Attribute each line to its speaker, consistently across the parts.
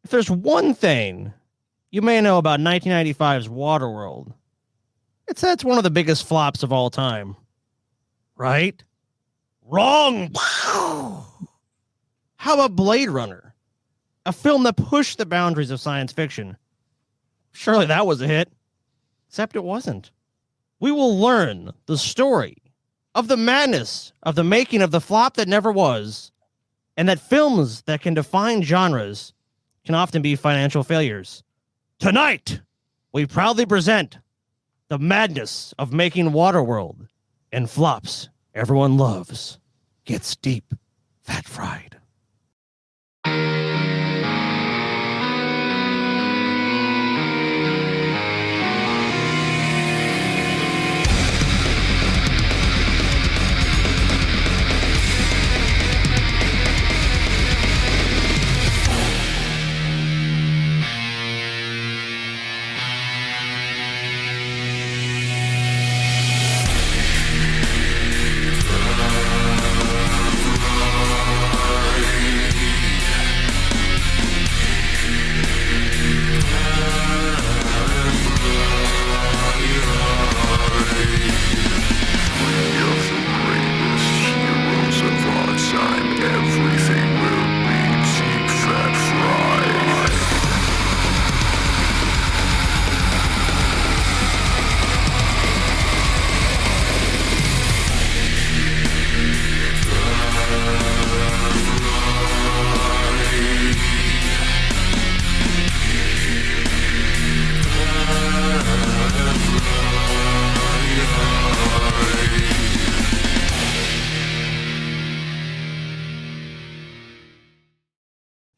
Speaker 1: If there's one thing you may know about 1995's Waterworld, it's that it's one of the biggest flops of all time. Right? Wrong. How about Blade Runner? A film that pushed the boundaries of science fiction. Surely that was a hit. Except it wasn't. We will learn the story of the madness of the making of the flop that never was, and that films that can define genres can often be financial failures. Tonight, we proudly present the madness of making Waterworld and flops everyone loves. Gets deep, fat fried.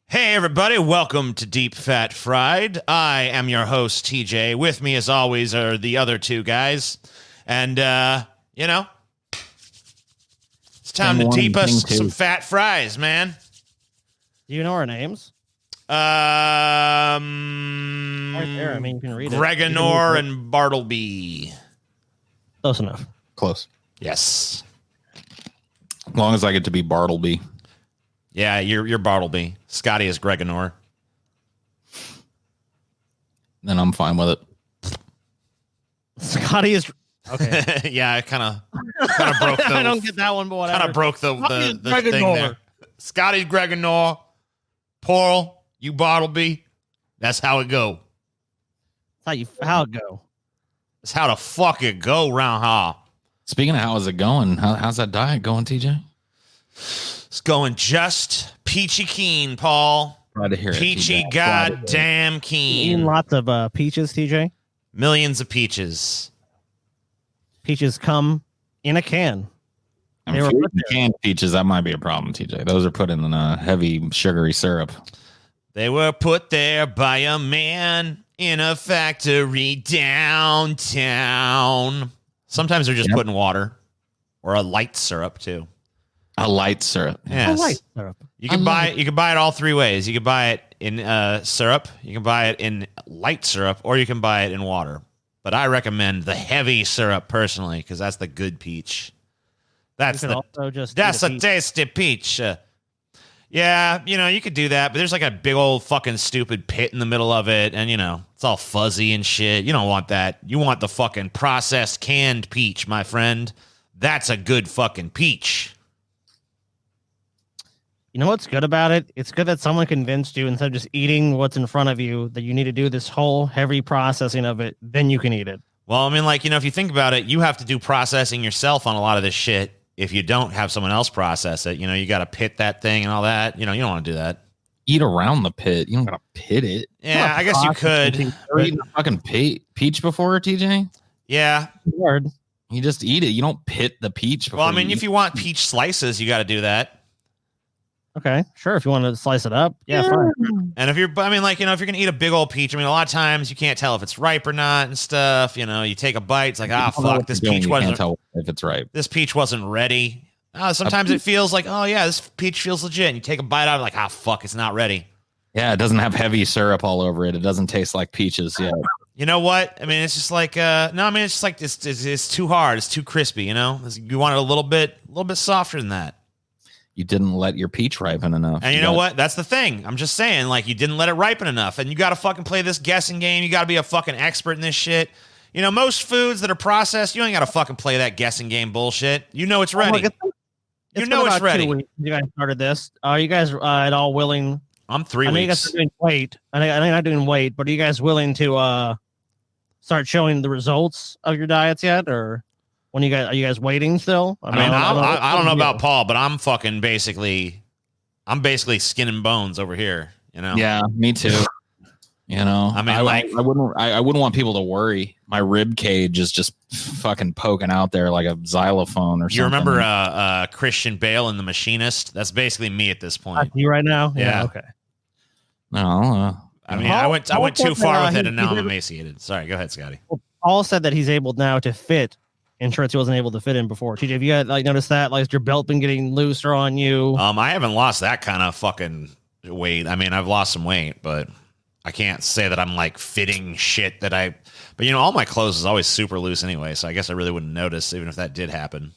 Speaker 2: Hey everybody, welcome to Deep Fat Fried. I am your host, TJ. With me as always are the other two guys. And, it's time to deep us some fat fries, man.
Speaker 1: Do you know our names?
Speaker 2: Right
Speaker 1: there. I mean, you can read
Speaker 2: Greganor and Bartleby.
Speaker 1: Close enough.
Speaker 3: Close.
Speaker 2: Yes.
Speaker 3: As long as I get to be Bartleby.
Speaker 2: Yeah, you're Bartleby. Scotty is Greganor.
Speaker 3: Then I'm fine with it.
Speaker 1: Scotty is okay.
Speaker 2: Yeah, I kind of broke the.
Speaker 1: I don't get that one, but whatever.
Speaker 2: Kind of broke the thing there. Scotty's Greganor. Paul, you Bartleby. That's how it go.
Speaker 1: That's how it go.
Speaker 2: That's how the fuck it go round here.
Speaker 3: Speaking of how is it going, how's that diet going, TJ?
Speaker 2: It's going just peachy keen, Paul.
Speaker 3: Glad to hear
Speaker 2: peachy
Speaker 3: it.
Speaker 2: goddamn keen.
Speaker 1: Eating lots of peaches, TJ?
Speaker 2: Millions of peaches.
Speaker 1: Peaches come in a can.
Speaker 3: They were put in canned peaches. That might be a problem, TJ. Those are put in heavy sugary syrup.
Speaker 2: They were put there by a man in a factory downtown. Sometimes they're just put in water or a light syrup too.
Speaker 3: A light syrup.
Speaker 2: Yes.
Speaker 1: A light syrup.
Speaker 2: You can buy it all three ways. You can buy it in syrup, you can buy it in light syrup, or you can buy it in water. But I recommend the heavy syrup personally because that's the good peach. That's a tasty peach. Yeah, you could do that, but there's like a big old fucking stupid pit in the middle of it, and it's all fuzzy and shit. You don't want that. You want the fucking processed canned peach, my friend. That's a good fucking peach.
Speaker 1: You know what's good about it? It's good that someone convinced you instead of just eating what's in front of you that you need to do this whole heavy processing of it. Then you can eat it.
Speaker 2: Well, I mean, if you think about it, you have to do processing yourself on a lot of this shit. If you don't have someone else process it, you got to pit that thing and all that. You don't want to do that.
Speaker 3: Eat around the pit. You don't got to pit it.
Speaker 2: Yeah, I guess you could.
Speaker 3: You eaten a fucking peach before, TJ?
Speaker 2: Yeah.
Speaker 1: Word.
Speaker 3: You just eat it. You don't pit the peach before.
Speaker 2: Well, I mean, if you want peach slices, you got to do that.
Speaker 1: Okay, sure. If you want to slice it up, yeah, fine.
Speaker 2: And if you're going to eat a big old peach, a lot of times you can't tell if it's ripe or not and stuff. You take a bite, it's like, fuck, this peach wasn't.
Speaker 3: Can't tell if it's ripe.
Speaker 2: This peach wasn't ready. Sometimes it feels like, oh yeah, this peach feels legit. And you take a bite out, like, fuck, it's not ready.
Speaker 3: Yeah, it doesn't have heavy syrup all over it. It doesn't taste like peaches. Yeah.
Speaker 2: You know what? It's just like, it's just like it's too hard. It's too crispy. You want it a little bit softer than that.
Speaker 3: You didn't let your peach ripen enough.
Speaker 2: And you know what? That's the thing. I'm just saying, like, you didn't let it ripen enough. And you got to fucking play this guessing game. You got to be a fucking expert in this shit. You know, most foods that are processed, you ain't got to fucking play that guessing game bullshit. You know it's ready. You know it's ready.
Speaker 1: You guys started this. Are you guys at all willing?
Speaker 2: I'm 3 weeks.
Speaker 1: I know you guys are doing weight. I know you're not doing weight, but are you guys willing to start showing the results of your diets yet? Or are you guys waiting still?
Speaker 2: I don't know about Paul, but I'm basically skin and bones over here, you know?
Speaker 3: Yeah, me too. You know, I mean, I wouldn't want people to worry. My rib cage is just fucking poking out there like a xylophone or something.
Speaker 2: You remember Christian Bale in The Machinist? That's basically me at this point.
Speaker 1: You right now?
Speaker 2: Yeah.
Speaker 1: Okay.
Speaker 3: No,
Speaker 2: I mean, I went too far with it, and now I'm emaciated. Sorry, go ahead, Scotty.
Speaker 1: Well, Paul said that he's able now to fit insurance he wasn't able to fit in before. TJ, have you noticed that? Like, has your belt been getting looser on you?
Speaker 2: I haven't lost that kind of fucking weight. I mean, I've lost some weight, but I can't say that I'm like fitting shit that but you know, all my clothes is always super loose anyway, so I guess I really wouldn't notice even if that did happen.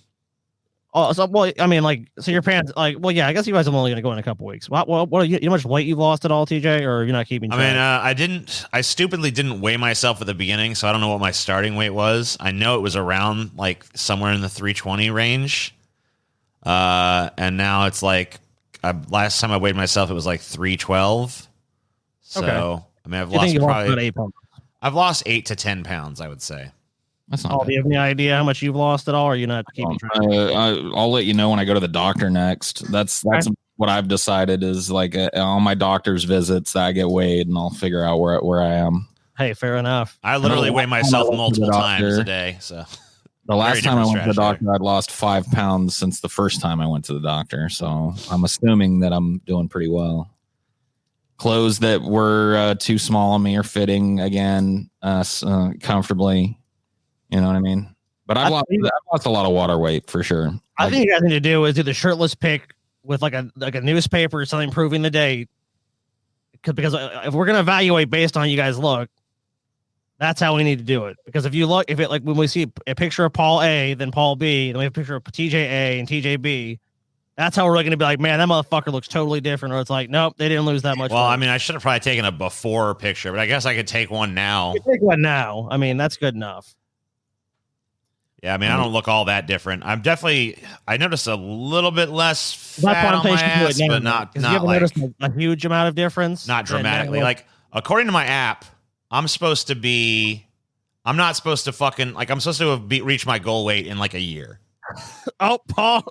Speaker 1: Oh, so well, I mean, like, so your pants, like, well, yeah, I gu's you guys are only going to go in a couple weeks. What are you know how much weight you've lost at all, TJ, or you're not keeping track?
Speaker 2: I mean, I stupidly didn't weigh myself at the beginning, so I don't know what my starting weight was. I know it was around like somewhere in the 320 range. And now it's like, last time I weighed myself, it was like 312. So, okay. I mean, I've lost 8 to 10 pounds, I would say.
Speaker 3: That's not bad.
Speaker 1: Do you have any idea how much you've lost at all, or are you not keeping track?
Speaker 3: I'll let you know when I go to the doctor next. That's what I've decided is like on my doctor's visits that I get weighed and I'll figure out where I am.
Speaker 1: Hey, fair enough.
Speaker 2: I literally weigh myself multiple times a day. So
Speaker 3: the last time I went to the doctor, I'd lost 5 pounds since the first time I went to the doctor. So I'm assuming that I'm doing pretty well. Clothes that were too small on me are fitting again comfortably. You know what I mean? But I've lost a lot of water weight for sure.
Speaker 1: I think you guys need to do is do the shirtless pic with like a newspaper or something proving the date. Because if we're gonna evaluate based on how you guys look, that's how we need to do it. Because when we see a picture of Paul A, then Paul B, then we have a picture of TJ A and TJ B, that's how we're going to be like, man, that motherfucker looks totally different. Or it's like, nope, they didn't lose that much.
Speaker 2: Well, weight. I mean, I should have probably taken a before picture, but I guess I could take one now.
Speaker 1: Take one now. I mean, that's good enough.
Speaker 2: Yeah, I mean, I don't look all that different. I noticed a little bit less fat on my ass, but not
Speaker 1: you haven't
Speaker 2: like
Speaker 1: noticed a huge amount of difference.
Speaker 2: Not dramatically. Like, according to my app, I'm not supposed to fucking, like, I'm supposed to have reached my goal weight in like a year.
Speaker 1: Oh, Paul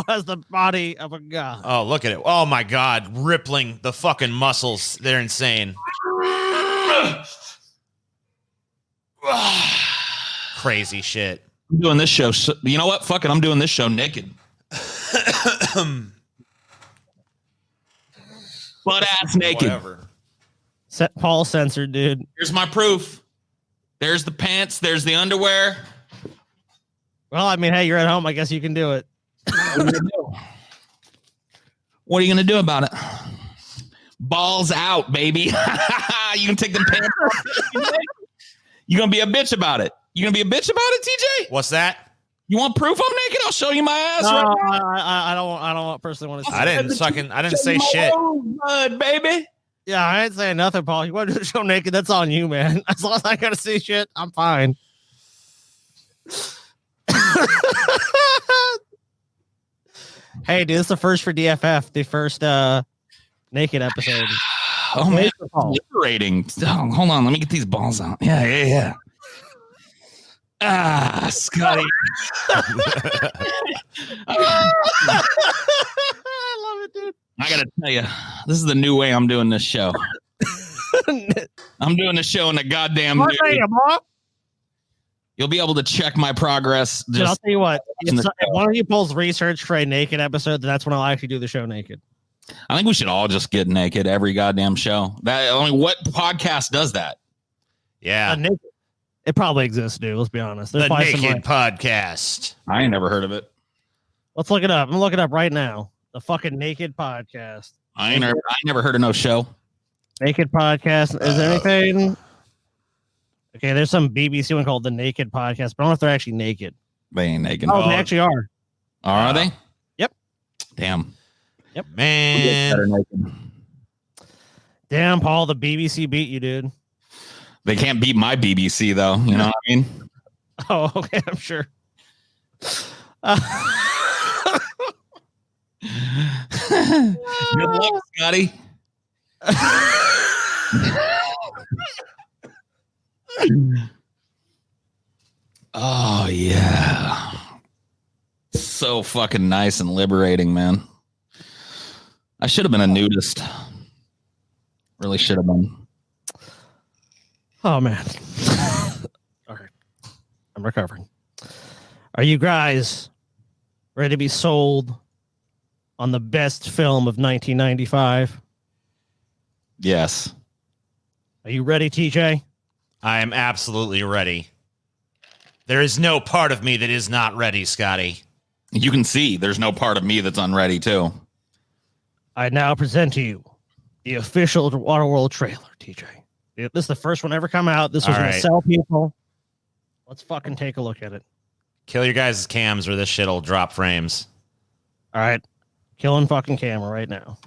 Speaker 1: has the body of a god.
Speaker 2: Oh, look at it. Oh my God. Rippling the fucking muscles. They're insane. Crazy shit.
Speaker 3: I'm doing this show. You know what? Fuck it. I'm doing this show naked. Butt ass naked.
Speaker 2: Whatever.
Speaker 1: Paul censored, dude.
Speaker 3: Here's my proof. There's the pants. There's the underwear.
Speaker 1: Well, I mean, hey, you're at home. I guess you can do it.
Speaker 3: What are you going to do about it? Balls out, baby. You can take the pants off. You going to be a bitch about it? You going to be a bitch about it, TJ?
Speaker 2: What's that?
Speaker 3: You want proof I'm naked? I'll show you my ass.
Speaker 1: No,
Speaker 3: right now.
Speaker 1: I don't personally want to see
Speaker 2: I didn't say shit.
Speaker 3: Blood, baby.
Speaker 1: Yeah, I ain't saying nothing, Paul. You want to do the show naked? That's on you, man. As long as I got to see shit, I'm fine. Hey, dude, this is the first for DFF, the first naked episode.
Speaker 3: Oh, man, liberating. Oh, hold on, let me get these balls out. Yeah. Ah, Scotty.
Speaker 1: I love it, dude.
Speaker 3: I gotta tell you, this is the new way I'm doing this show. I'm doing the show in the goddamn. You'll be able to check my progress.
Speaker 1: Dude, I'll tell you what. If one of you pulls research for a naked episode, then that's when I'll actually do the show naked.
Speaker 3: I think we should all just get naked every goddamn show. What podcast does that?
Speaker 2: Yeah.
Speaker 1: It probably exists, dude. Let's be honest.
Speaker 2: There's the Naked Podcast.
Speaker 3: I ain't never heard of it.
Speaker 1: Let's look it up. I'm looking it up right now. The fucking Naked Podcast.
Speaker 3: I ain't never heard of no show.
Speaker 1: Naked Podcast. Is there anything? Okay, there's some BBC one called The Naked Podcast, but I don't know if they're actually naked.
Speaker 3: They ain't naked.
Speaker 1: Oh, they actually are.
Speaker 3: Are they?
Speaker 1: Yep.
Speaker 3: Damn.
Speaker 1: Yep.
Speaker 2: Man.
Speaker 1: Damn, Paul, the BBC beat you, dude.
Speaker 3: They can't beat my BBC, though. You know what I mean?
Speaker 1: Oh, okay, I'm sure.
Speaker 3: Good luck, Scotty. Oh, yeah. So fucking nice and liberating, man. I should have been a nudist. Really should have been.
Speaker 1: Oh, man. All right. I'm recovering. Are you guys ready to be sold on the best film of 1995?
Speaker 3: Yes.
Speaker 1: Are you ready, TJ?
Speaker 2: I am absolutely ready. There is no part of me that is not ready, Scotty.
Speaker 3: You can see there's no part of me that's unready, too.
Speaker 1: I now present to you the official Waterworld trailer, TJ. This is the first one ever come out. This was going to sell people. Let's fucking take a look at it.
Speaker 2: Kill your guys' cams or this shit'll drop frames.
Speaker 1: All right. Killing fucking camera right now.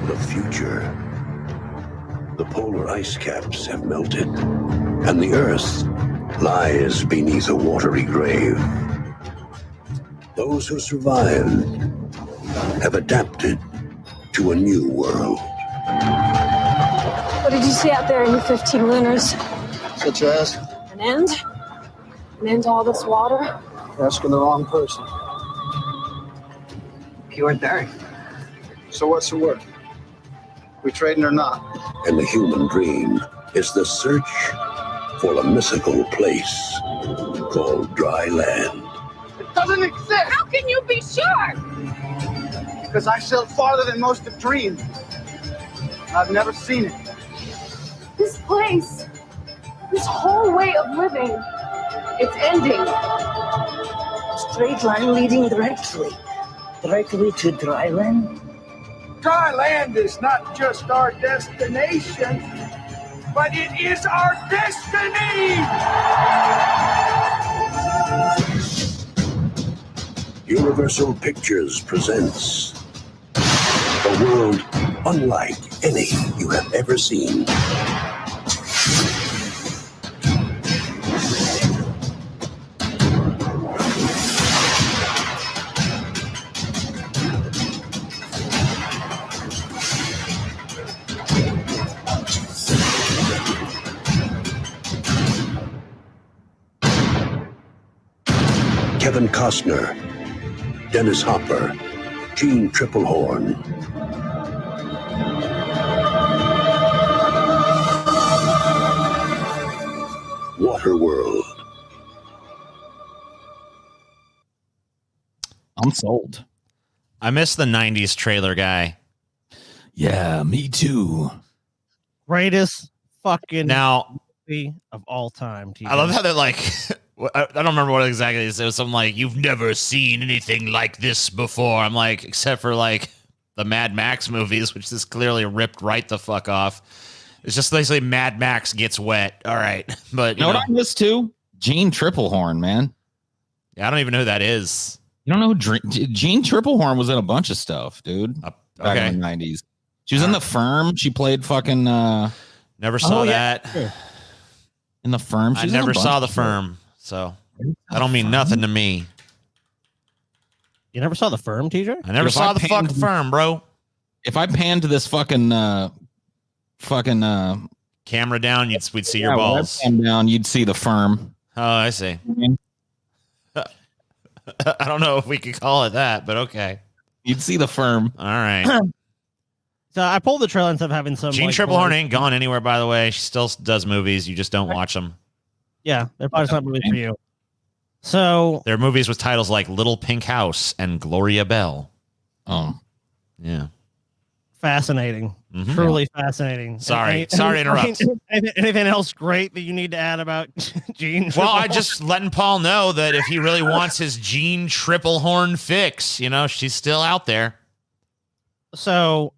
Speaker 4: The future. The polar ice caps have melted, and the Earth lies beneath a watery grave. Those who survived have adapted to a new world.
Speaker 5: What did you see out there in your 15 lunars?
Speaker 6: Such as?
Speaker 5: An end? An end to all this water?
Speaker 6: You're asking the wrong person.
Speaker 7: You weren't there.
Speaker 6: So what's the word? We trading or not?
Speaker 4: And the human dream is the search for a mythical place called dry land.
Speaker 6: It doesn't exist!
Speaker 5: How can you be sure?
Speaker 6: Because I sailed farther than most have dreamed. I've never seen it.
Speaker 5: This place, this whole way of living, it's ending.
Speaker 7: Straight line leading directly to dry land.
Speaker 6: Dry land is not just our destination, but it is our destiny!
Speaker 4: Universal Pictures presents a world unlike any you have ever seen. Kevin Costner, Dennis Hopper, Gene Triplehorn. Waterworld.
Speaker 3: I'm sold.
Speaker 2: I miss the 90s trailer guy.
Speaker 3: Yeah, me too.
Speaker 1: Greatest fucking
Speaker 2: Now,
Speaker 1: movie of all time, TJ.
Speaker 2: I love how they're like, I don't remember what exactly it is. It was something like, you've never seen anything like this before. I'm like, except for like the Mad Max movies, which is clearly ripped right the fuck off. It's just basically Mad Max gets wet. All right. But
Speaker 3: you know what I missed too? Gene Triplehorn, man.
Speaker 2: Yeah, I don't even know who that is.
Speaker 3: You don't know who Gene Triplehorn was in a bunch of stuff, dude. Back in the 90s. She was in The Firm. She played fucking
Speaker 2: never saw that.
Speaker 1: Sure.
Speaker 3: In The Firm.
Speaker 2: I never saw The Firm. So that don't mean nothing to me.
Speaker 1: You never saw The Firm, TJ?
Speaker 2: I never saw the fucking Firm, bro.
Speaker 3: If I panned to this fucking
Speaker 2: camera down, we'd see your balls.
Speaker 3: Webcam down, you'd see The Firm.
Speaker 2: Oh, I see. I don't know if we could call it that, but okay.
Speaker 3: You'd see The Firm.
Speaker 2: All right.
Speaker 1: So I pulled the trailer instead of having some.
Speaker 2: Gene Triplehorn ain't gone anywhere, by the way. She still does movies. You just don't watch them.
Speaker 1: Yeah, they're probably not movies for you. So
Speaker 2: there are movies with titles like Little Pink House and Gloria Bell.
Speaker 3: Oh,
Speaker 2: yeah.
Speaker 1: Fascinating. Mm-hmm. Truly fascinating.
Speaker 2: Sorry to interrupt.
Speaker 1: Anything else great that you need to add about Gene?
Speaker 2: Well, I just letting Paul know that if he really wants his Gene Triplehorn fix, she's still out there.
Speaker 1: So,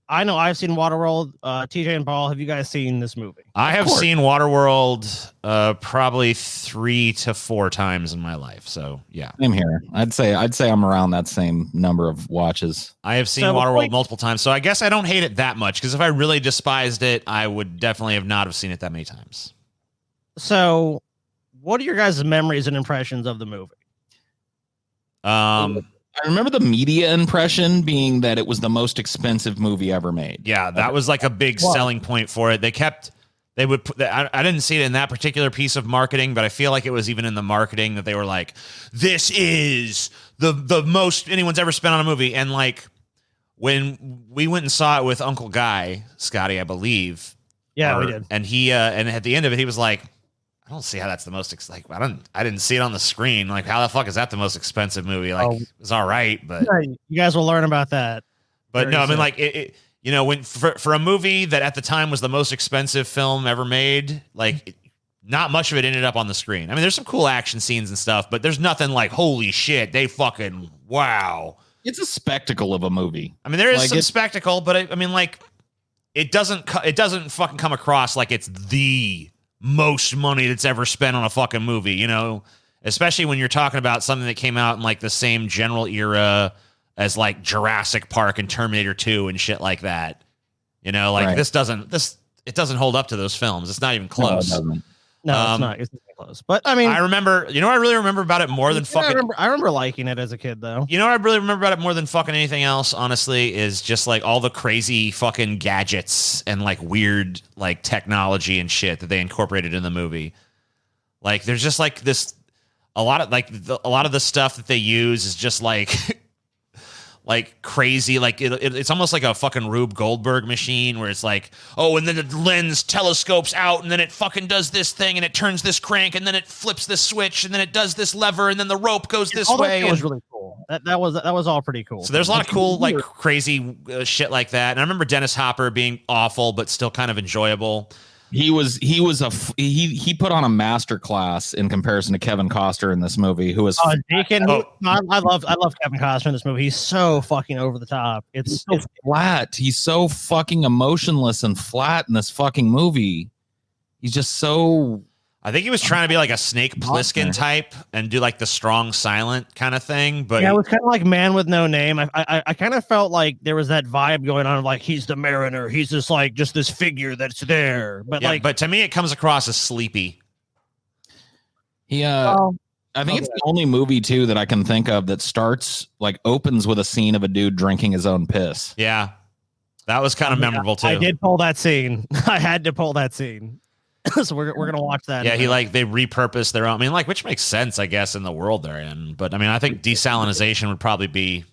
Speaker 1: I know I've seen Waterworld. TJ and Paul, have you guys seen this movie?
Speaker 2: I have seen Waterworld probably 3 to 4 times in my life. So yeah,
Speaker 3: Same here. I'd say I'm around that same number of watches.
Speaker 2: I have seen Waterworld multiple times. So I guess I don't hate it that much, because if I really despised it, I would definitely have not have seen it that many times.
Speaker 1: So, what are your guys' memories and impressions of the movie?
Speaker 3: I remember the media impression being that it was the most expensive movie ever made.
Speaker 2: Yeah, that was like a big selling point for it. I didn't see it in that particular piece of marketing, but I feel like it was even in the marketing that they were like, this is the most anyone's ever spent on a movie. And like when we went and saw it with Uncle Guy, Scotty, I believe.
Speaker 1: Yeah, we did.
Speaker 2: And he and at the end of it, he was like, I don't see how that's the most I didn't see it on the screen. Like, how the fuck is that the most expensive movie? Like, it's all right, but
Speaker 1: you guys will learn about that.
Speaker 2: But no, I mean, like it you know, when for a movie that at the time was the most expensive film ever made, like not much of it ended up on the screen. I mean, there's some cool action scenes and stuff, but there's nothing like, holy shit, they fucking wow.
Speaker 3: It's a spectacle of a movie.
Speaker 2: I mean, there is some spectacle, but I mean, like, it doesn't fucking come across like it's the most money that's ever spent on a fucking movie, you know, especially when you're talking about something that came out in like the same general era as like Jurassic Park and Terminator 2 and shit like that. You know, like it doesn't hold up to those films. It's not even close.
Speaker 1: No, it's not. It's not close. But I mean,
Speaker 2: I remember, you know, I really remember about it more than fucking.
Speaker 1: I remember liking it as a kid, though.
Speaker 2: You know, what I really remember about it more than fucking anything else, honestly, is just like all the crazy fucking gadgets and like weird like technology and shit that they incorporated in the movie. Like, there's just like this, a lot of the stuff that they use is just like. Like crazy, like it's almost like a fucking Rube Goldberg machine where it's like, oh, and then the lens telescopes out, and then it fucking does this thing, and it turns this crank, and then it flips this switch, and then it does this lever, and then the rope goes this way.
Speaker 1: That was really cool. That was all pretty cool.
Speaker 2: So there's a lot of cool, like crazy shit like that. And I remember Dennis Hopper being awful, but still kind of enjoyable.
Speaker 3: He put on a master class in comparison to Kevin Costner in this movie, who was
Speaker 1: Deacon. I love Kevin Costner in this movie. He's so fucking over the top. It's so
Speaker 3: flat. He's so fucking emotionless and flat in this fucking movie. He's just so.
Speaker 2: I think he was trying to be like a Snake Plissken type and do like the strong silent kind of thing, but
Speaker 1: yeah, it was kind of like Man with No Name. I kind of felt like there was that vibe going on, like he's the Mariner, he's just this figure that's there. But
Speaker 2: yeah, but to me, it comes across as sleepy.
Speaker 3: I think it's the only movie too that I can think of that opens with a scene of a dude drinking his own piss.
Speaker 2: Yeah, that was kind of memorable too.
Speaker 1: I did pull that scene. I had to pull that scene. So we're gonna watch that.
Speaker 2: Yeah, they repurposed their own. I mean, like, which makes sense, I guess, in the world they're in. But I mean, I think desalinization would probably be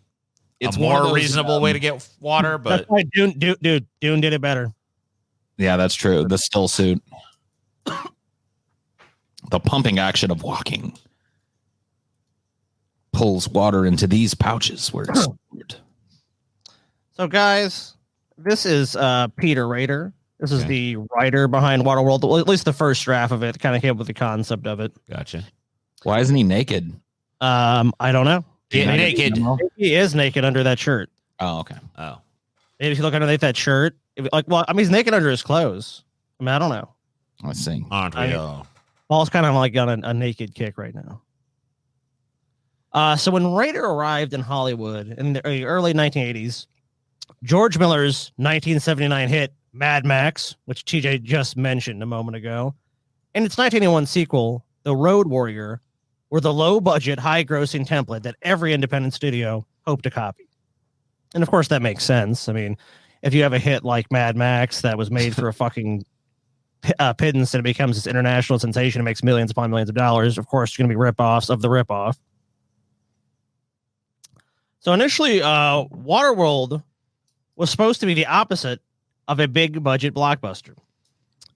Speaker 2: a more reasonable way to get water. But
Speaker 1: that's why Dune did it better.
Speaker 3: Yeah, that's true. The still suit, the pumping action of walking, pulls water into these pouches where it's stored.
Speaker 1: So, guys, this is Peter Rader. This is the writer behind Waterworld. Well, at least the first draft of it kind of came up with the concept of it.
Speaker 2: Gotcha.
Speaker 3: Why isn't he naked?
Speaker 1: I don't know.
Speaker 2: Naked.
Speaker 1: He is naked under that shirt.
Speaker 3: Oh, okay.
Speaker 2: Oh.
Speaker 1: Maybe if you look underneath that shirt, he's naked under his clothes. I mean, I don't know.
Speaker 3: Let's see.
Speaker 1: Paul's kind of like on a naked kick right now. So when Rader arrived in Hollywood in the early 1980s, George Miller's 1979 hit Mad Max, which TJ just mentioned a moment ago, and its 1981 sequel, The Road Warrior, were the low-budget, high-grossing template that every independent studio hoped to copy. And of course, that makes sense. I mean, if you have a hit like Mad Max that was made for a fucking pittance and it becomes this international sensation, it makes millions upon millions of dollars, of course, you're going to be rip-offs of the rip-off. So initially, Waterworld was supposed to be the opposite of a big budget blockbuster.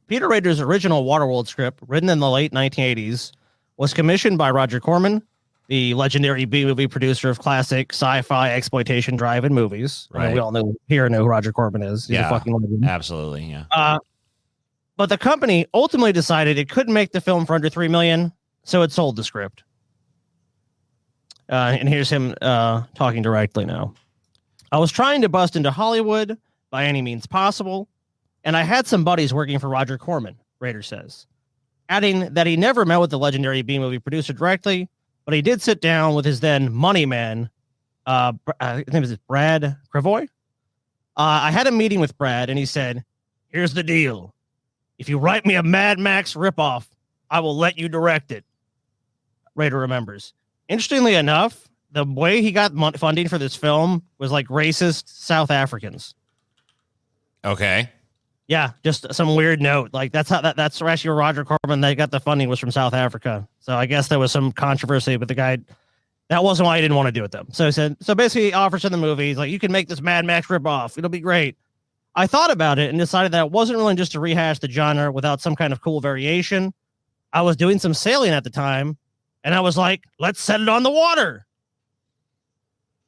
Speaker 1: Peter Rader's original Waterworld script, written in the late 1980s, was commissioned by Roger Corman, the legendary B-movie producer of classic sci-fi exploitation drive-in movies.
Speaker 2: Right.
Speaker 1: I mean, we all know who Roger Corman is. He's a fucking legend.
Speaker 2: Absolutely, yeah.
Speaker 1: But the company ultimately decided it couldn't make the film for under $3 million, so it sold the script. And here's him talking directly now. I was trying to bust into Hollywood by any means possible, and I had some buddies working for Roger Corman, Rader says, adding that he never met with the legendary B-movie producer directly, but he did sit down with his then money man, his name is Brad Crevoy. I had a meeting with Brad, and he said, "Here's the deal. If you write me a Mad Max ripoff, I will let you direct it." Rader remembers. Interestingly enough, the way he got funding for this film was like racist South Africans.
Speaker 2: Okay.
Speaker 1: Yeah, just some weird note. Like that's actually Roger Corman. They got the funding was from South Africa. So I guess there was some controversy, but the guy, that wasn't why he didn't want to do it though. So he said, so basically he offers in the movie, he's like, you can make this Mad Max ripoff. It'll be great. I thought about it and decided that it wasn't really just to rehash the genre without some kind of cool variation. I was doing some sailing at the time, and I was like, let's set it on the water.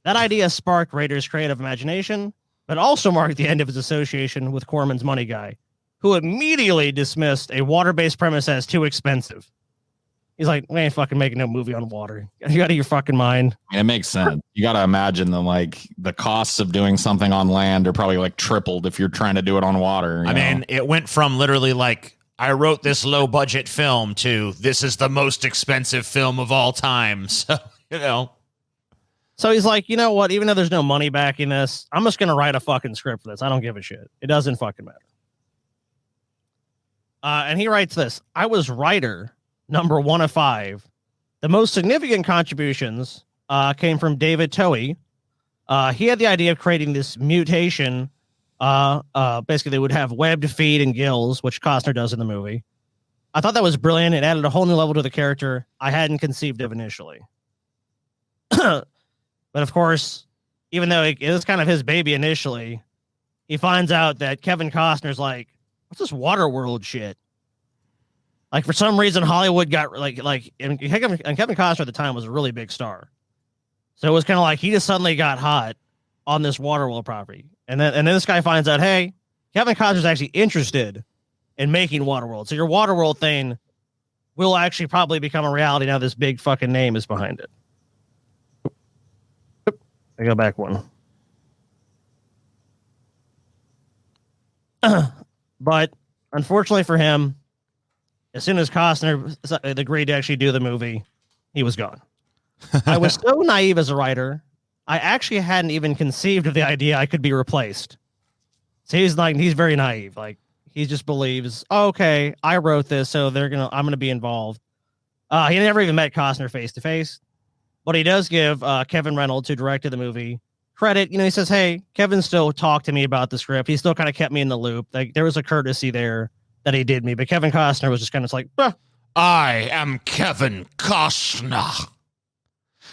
Speaker 1: That idea sparked Rader's creative imagination, but also marked the end of his association with Corman's money guy, who immediately dismissed a water-based premise as too expensive. He's like, we ain't fucking making no movie on water. You out of your fucking mind.
Speaker 3: It makes sense. You got to imagine the costs of doing something on land are probably like tripled if you're trying to do it on water.
Speaker 2: I mean, it went from literally like, I wrote this low budget film to this is the most expensive film of all time. So,
Speaker 1: So he's like, you know what? Even though there's no money backing this, I'm just going to write a fucking script for this. I don't give a shit. It doesn't fucking matter. And he writes this. I was writer number 1 of 5. The most significant contributions came from David Towie. He had the idea of creating this mutation. Basically, they would have webbed feet and gills, which Costner does in the movie. I thought that was brilliant. It added a whole new level to the character I hadn't conceived of initially. But of course, even though it was kind of his baby initially, he finds out that Kevin Costner's like, what's this Waterworld shit? Like, for some reason, Hollywood got and Kevin Costner at the time was a really big star. So it was kind of like he just suddenly got hot on this Waterworld property. And then this guy finds out, hey, Kevin Costner's actually interested in making Waterworld. So your Waterworld thing will actually probably become a reality now this big fucking name is behind it. I go back one. But unfortunately for him, as soon as Costner agreed to actually do the movie, he was gone. I was so naive as a writer, I actually hadn't even conceived of the idea I could be replaced. So he's very naive. Like, he just believes, oh, okay, I wrote this, so I'm gonna be involved. He never even met Costner face to face. But he does give Kevin Reynolds, who directed the movie, credit. He says, hey, Kevin still talked to me about the script. He still kind of kept me in the loop. Like, there was a courtesy there that he did me. But Kevin Costner was just kind of like,
Speaker 2: I am Kevin Costner.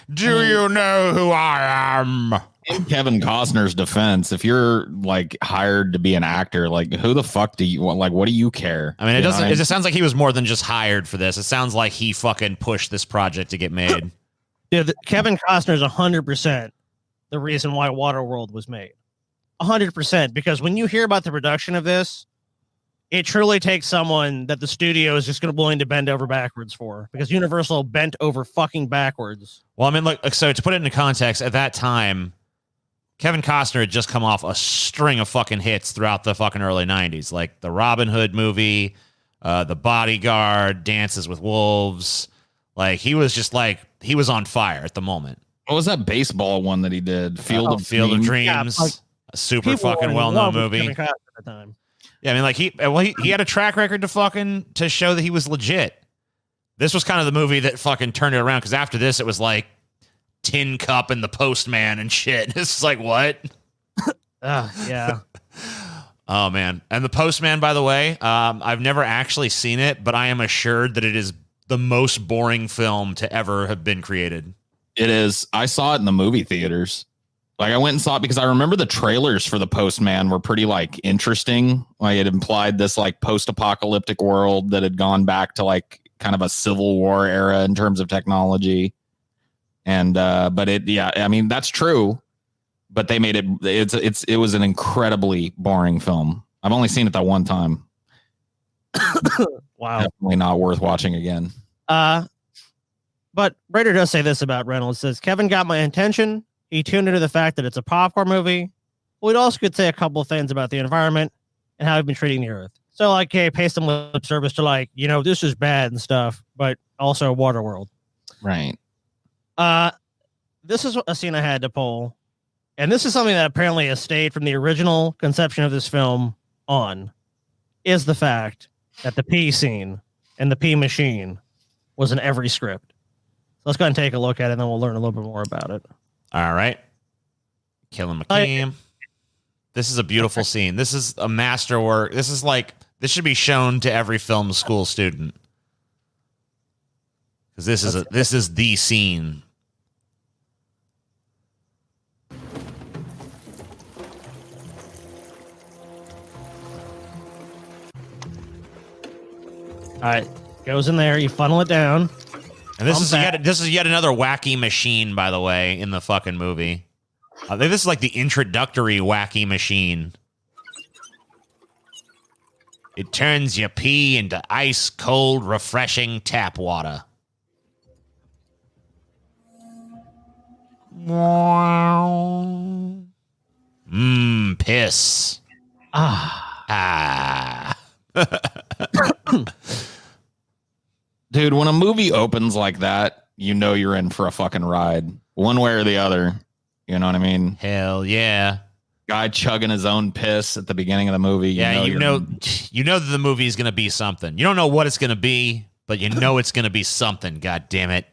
Speaker 2: Do you know who I am?
Speaker 3: In Kevin Costner's defense, if you're like hired to be an actor, like who the fuck do you want? Like, what do you care?
Speaker 2: I mean, it just sounds like he was more than just hired for this. It sounds like he fucking pushed this project to get made.
Speaker 1: Dude, Kevin Costner is 100% the reason why Waterworld was made. 100%. Because when you hear about the production of this, it truly takes someone that the studio is just willing to bend over backwards for. Because Universal bent over fucking backwards.
Speaker 2: Well, I mean, look, so to put it into context, at that time, Kevin Costner had just come off a string of fucking hits throughout the fucking early 90s. Like the Robin Hood movie, The Bodyguard, Dances with Wolves. Like, he was just like, he was on fire at the moment.
Speaker 3: What was that baseball one that he did? Field of Dreams.
Speaker 1: Yeah,
Speaker 2: a super fucking well-known movie.
Speaker 1: At the time.
Speaker 2: Yeah, I mean, like, he had a track record to show that he was legit. This was kind of the movie that fucking turned it around, because after this, it was like Tin Cup and The Postman and shit. It's like, what?
Speaker 1: Yeah.
Speaker 2: Oh, man. And The Postman, by the way, I've never actually seen it, but I am assured that it is the most boring film to ever have been created.
Speaker 3: It is. I saw it in the movie theaters. Like, I went and saw it because I remember the trailers for The Postman were pretty like interesting. Like, it implied this like post-apocalyptic world that had gone back to like kind of a Civil War era in terms of technology. And but I mean, that's true. But they made it was an incredibly boring film. I've only seen it that one time.
Speaker 1: Wow.
Speaker 3: Definitely not worth watching again.
Speaker 1: But Rader does say this about Reynolds. Says, Kevin got my attention, he tuned into the fact that it's a popcorn movie. We'd also could say a couple of things about the environment and how we've been treating the earth. So, like, hey, pay some lip service to, like, this is bad and stuff, but also Waterworld.
Speaker 3: Right.
Speaker 1: This is a scene I had to pull, and this is something that apparently has stayed from the original conception of this film on, is the fact that the pee scene and the pee machine was in every script. So let's go ahead and take a look at it, and then we'll learn a little bit more about it.
Speaker 2: All right. Killing McKean. This is a beautiful scene. This is a masterwork. This should be shown to every film school student. Because this is the scene.
Speaker 1: All right, goes in there. You funnel it down.
Speaker 2: And this is yet another wacky machine, by the way, in the fucking movie. I think this is like the introductory wacky machine. It turns your pee into ice cold, refreshing tap water. Piss.
Speaker 3: Dude, when a movie opens like that, you're in for a fucking ride. One way or the other. You know what I mean?
Speaker 2: Hell yeah.
Speaker 3: Guy chugging his own piss at the beginning of the movie.
Speaker 2: You know that the movie is going to be something. You don't know what it's going to be, but you know it's going to be something. God damn it.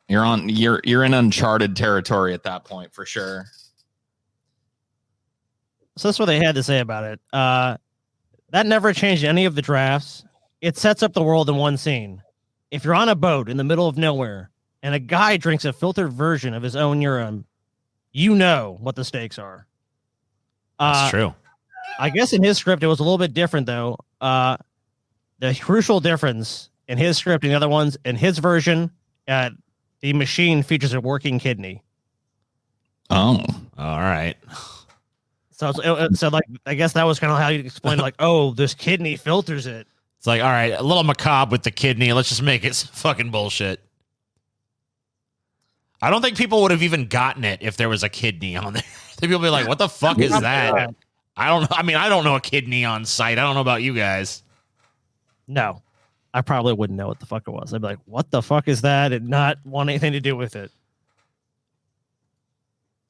Speaker 3: You're in uncharted territory at that point for sure.
Speaker 1: So that's what they had to say about it. That never changed any of the drafts. It sets up the world in one scene. If you're on a boat in the middle of nowhere and a guy drinks a filtered version of his own urine, you know what the stakes are.
Speaker 2: That's true.
Speaker 1: I guess in his script, it was a little bit different, though. The crucial difference in his script and the other ones, in his version, the machine features a working kidney.
Speaker 3: Oh.
Speaker 2: All right.
Speaker 1: So like, I guess that was kind of how you explain, like, oh, this kidney filters it.
Speaker 2: It's like, all right, a little macabre with the kidney. Let's just make it fucking bullshit. I don't think people would have even gotten it if there was a kidney on there. People would be like, what the fuck is that? I don't know. I mean, I don't know a kidney on site. I don't know about you guys.
Speaker 1: No, I probably wouldn't know what the fuck it was. I'd be like, what the fuck is that? And not want anything to do with it.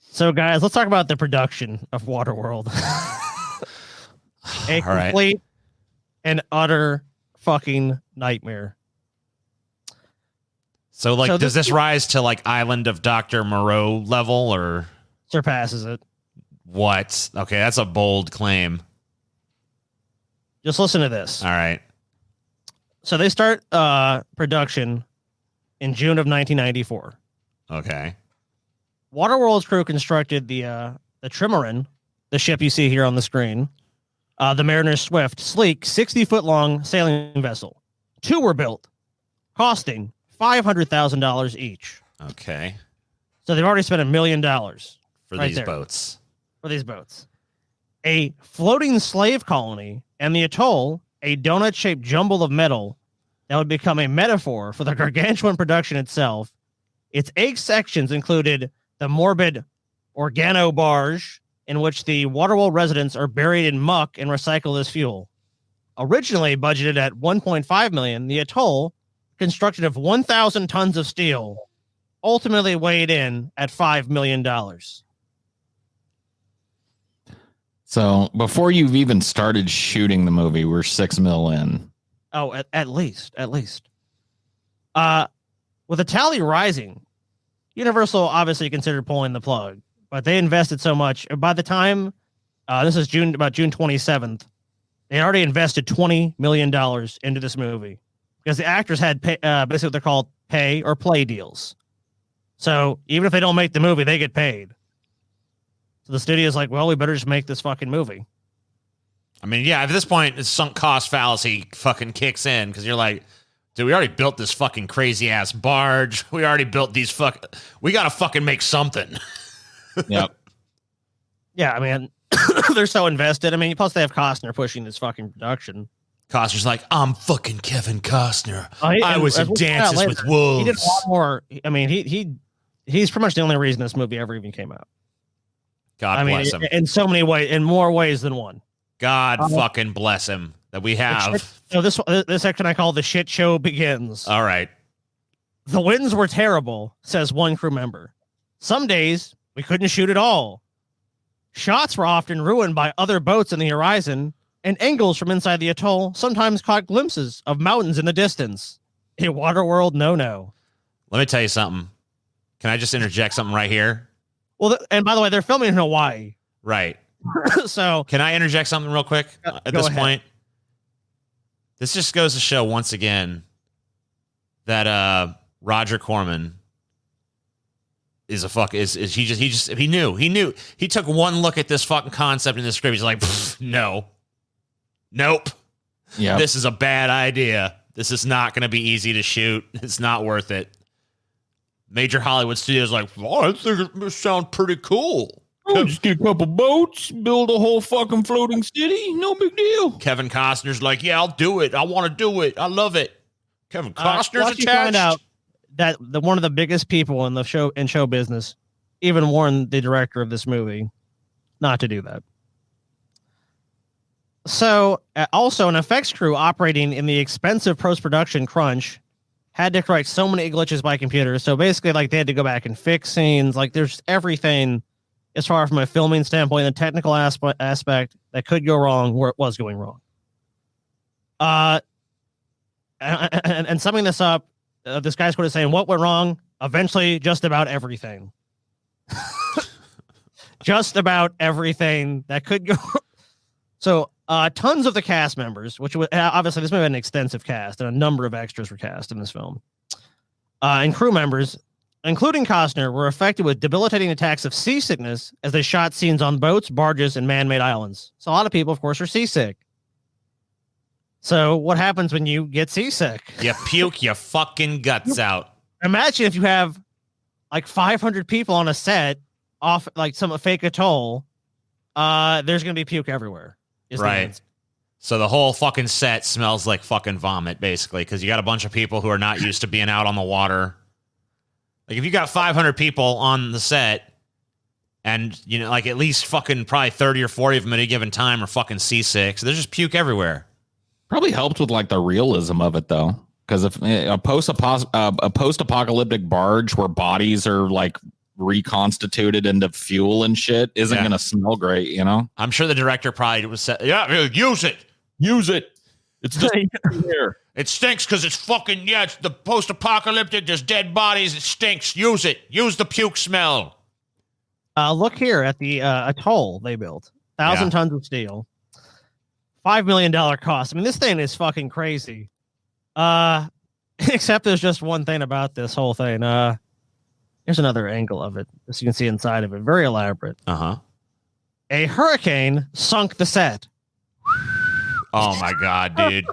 Speaker 1: So, guys, let's talk about the production of Waterworld. A complete and utter fucking nightmare.
Speaker 2: So, like, does this rise to, like, Island of Dr. Moreau level, or?
Speaker 1: Surpasses it.
Speaker 2: What? Okay, that's a bold claim.
Speaker 1: Just listen to this.
Speaker 2: All right.
Speaker 1: So they start production in June of 1994.
Speaker 2: Okay.
Speaker 1: Waterworld's crew constructed the Trimaran, the ship you see here on the screen, the Mariner's Swift, sleek, 60-foot-long sailing vessel. 2 were built, costing $500,000 each.
Speaker 2: Okay.
Speaker 1: So they've already spent $1 million
Speaker 2: for these boats.
Speaker 1: For these boats. A floating slave colony and the atoll, a donut-shaped jumble of metal that would become a metaphor for the gargantuan production itself. Its 8 sections included the morbid organo barge, in which the Waterworld residents are buried in muck and recycled as fuel. Originally budgeted at $1.5 million, the atoll, constructed of 1,000 tons of steel, ultimately weighed in at $5 million.
Speaker 3: So before you've even started shooting the movie, we're $6 million in.
Speaker 1: Oh, at least. With the tally rising, Universal obviously considered pulling the plug, but they invested so much. By the time this is about June 27th, they had already invested $20 million into this movie because the actors had basically what they're called pay or play deals. So even if they don't make the movie, they get paid. So the studio's like, well, we better just make this fucking movie.
Speaker 2: I mean, yeah, at this point, the sunk cost fallacy fucking kicks in because you're like, dude, we already built this fucking crazy ass barge. We already built these we got to fucking make something.
Speaker 3: Yep.
Speaker 1: Yeah, I mean, they're so invested. I mean, plus they have Costner pushing this fucking production.
Speaker 2: Costner's like, I'm fucking Kevin Costner. I was in Dances with Wolves.
Speaker 1: He did a lot more. I mean, he He's pretty much the only reason this movie ever even came out.
Speaker 2: God bless him.
Speaker 1: In so many ways, in more ways than one.
Speaker 2: God fucking bless him that we have.
Speaker 1: So this section I call the shit show begins.
Speaker 2: All right.
Speaker 1: The winds were terrible, says one crew member. Some days we couldn't shoot at all. Shots were often ruined by other boats in the horizon, and angles from inside the atoll sometimes caught glimpses of mountains in the distance. A Waterworld no-no.
Speaker 2: Let me tell you something. Can I just interject something right here?
Speaker 1: Well, and by the way, they're filming in Hawaii.
Speaker 2: Right.
Speaker 1: So
Speaker 2: can I interject something real quick at this point? This just goes to show once again that Roger Corman is a fuck is he knew he took one look at this fucking concept in the script. He's like, nope. Yeah, this is a bad idea. This is not going to be easy to shoot. It's not worth it. Major Hollywood studios like, I think it must sound pretty cool.
Speaker 3: Oh, just get a couple boats, build a whole fucking floating city. No big deal.
Speaker 2: Kevin Costner's like, yeah, I'll do it. I want to do it. I love it. Kevin Costner's attached.
Speaker 1: Find out that one of the biggest people in the show business even warned the director of this movie not to do that. So, also an effects crew operating in the expensive post-production crunch had to correct so many glitches by computers. So basically, like, they had to go back and fix scenes. Like, there's everything as far from a filming standpoint, the technical aspect that could go wrong where it was going wrong. And summing this up, this guy's quote is saying, what went wrong? Eventually, just about everything. Just about everything that could go. So, tons of the cast members, which was obviously this movie had an extensive cast, and a number of extras were cast in this film. And crew members, including Costner, were affected with debilitating attacks of seasickness as they shot scenes on boats, barges, and man-made islands. So a lot of people, of course, are seasick. So what happens when you get seasick?
Speaker 2: You puke your fucking guts out.
Speaker 1: Imagine if you have like 500 people on a set off like some fake atoll. There's going to be puke everywhere.
Speaker 2: Right. So the whole fucking set smells like fucking vomit, basically, because you got a bunch of people who are not used to being out on the water. Like, if you got 500 people on the set, and, you know, like, at least fucking probably 30 or 40 of them at a given time are fucking seasick, so there's just puke everywhere.
Speaker 3: Probably helped with, like, the realism of it, though. Because if a post-apocalyptic barge where bodies are, like, reconstituted into fuel and shit isn't going to smell great, you know?
Speaker 2: I'm sure the director probably was said, use it.
Speaker 3: Use it. It's just here.
Speaker 2: It stinks because it's fucking, it's the post-apocalyptic. There's dead bodies. It stinks. Use it. Use the puke smell.
Speaker 1: Look here at the atoll they built. 1,000 tons of steel. $5 million cost. I mean, this thing is fucking crazy. Except there's just one thing about this whole thing. Here's another angle of it, as you can see inside of it. Very elaborate.
Speaker 2: Uh-huh.
Speaker 1: A hurricane sunk the set.
Speaker 2: Oh, my God, dude.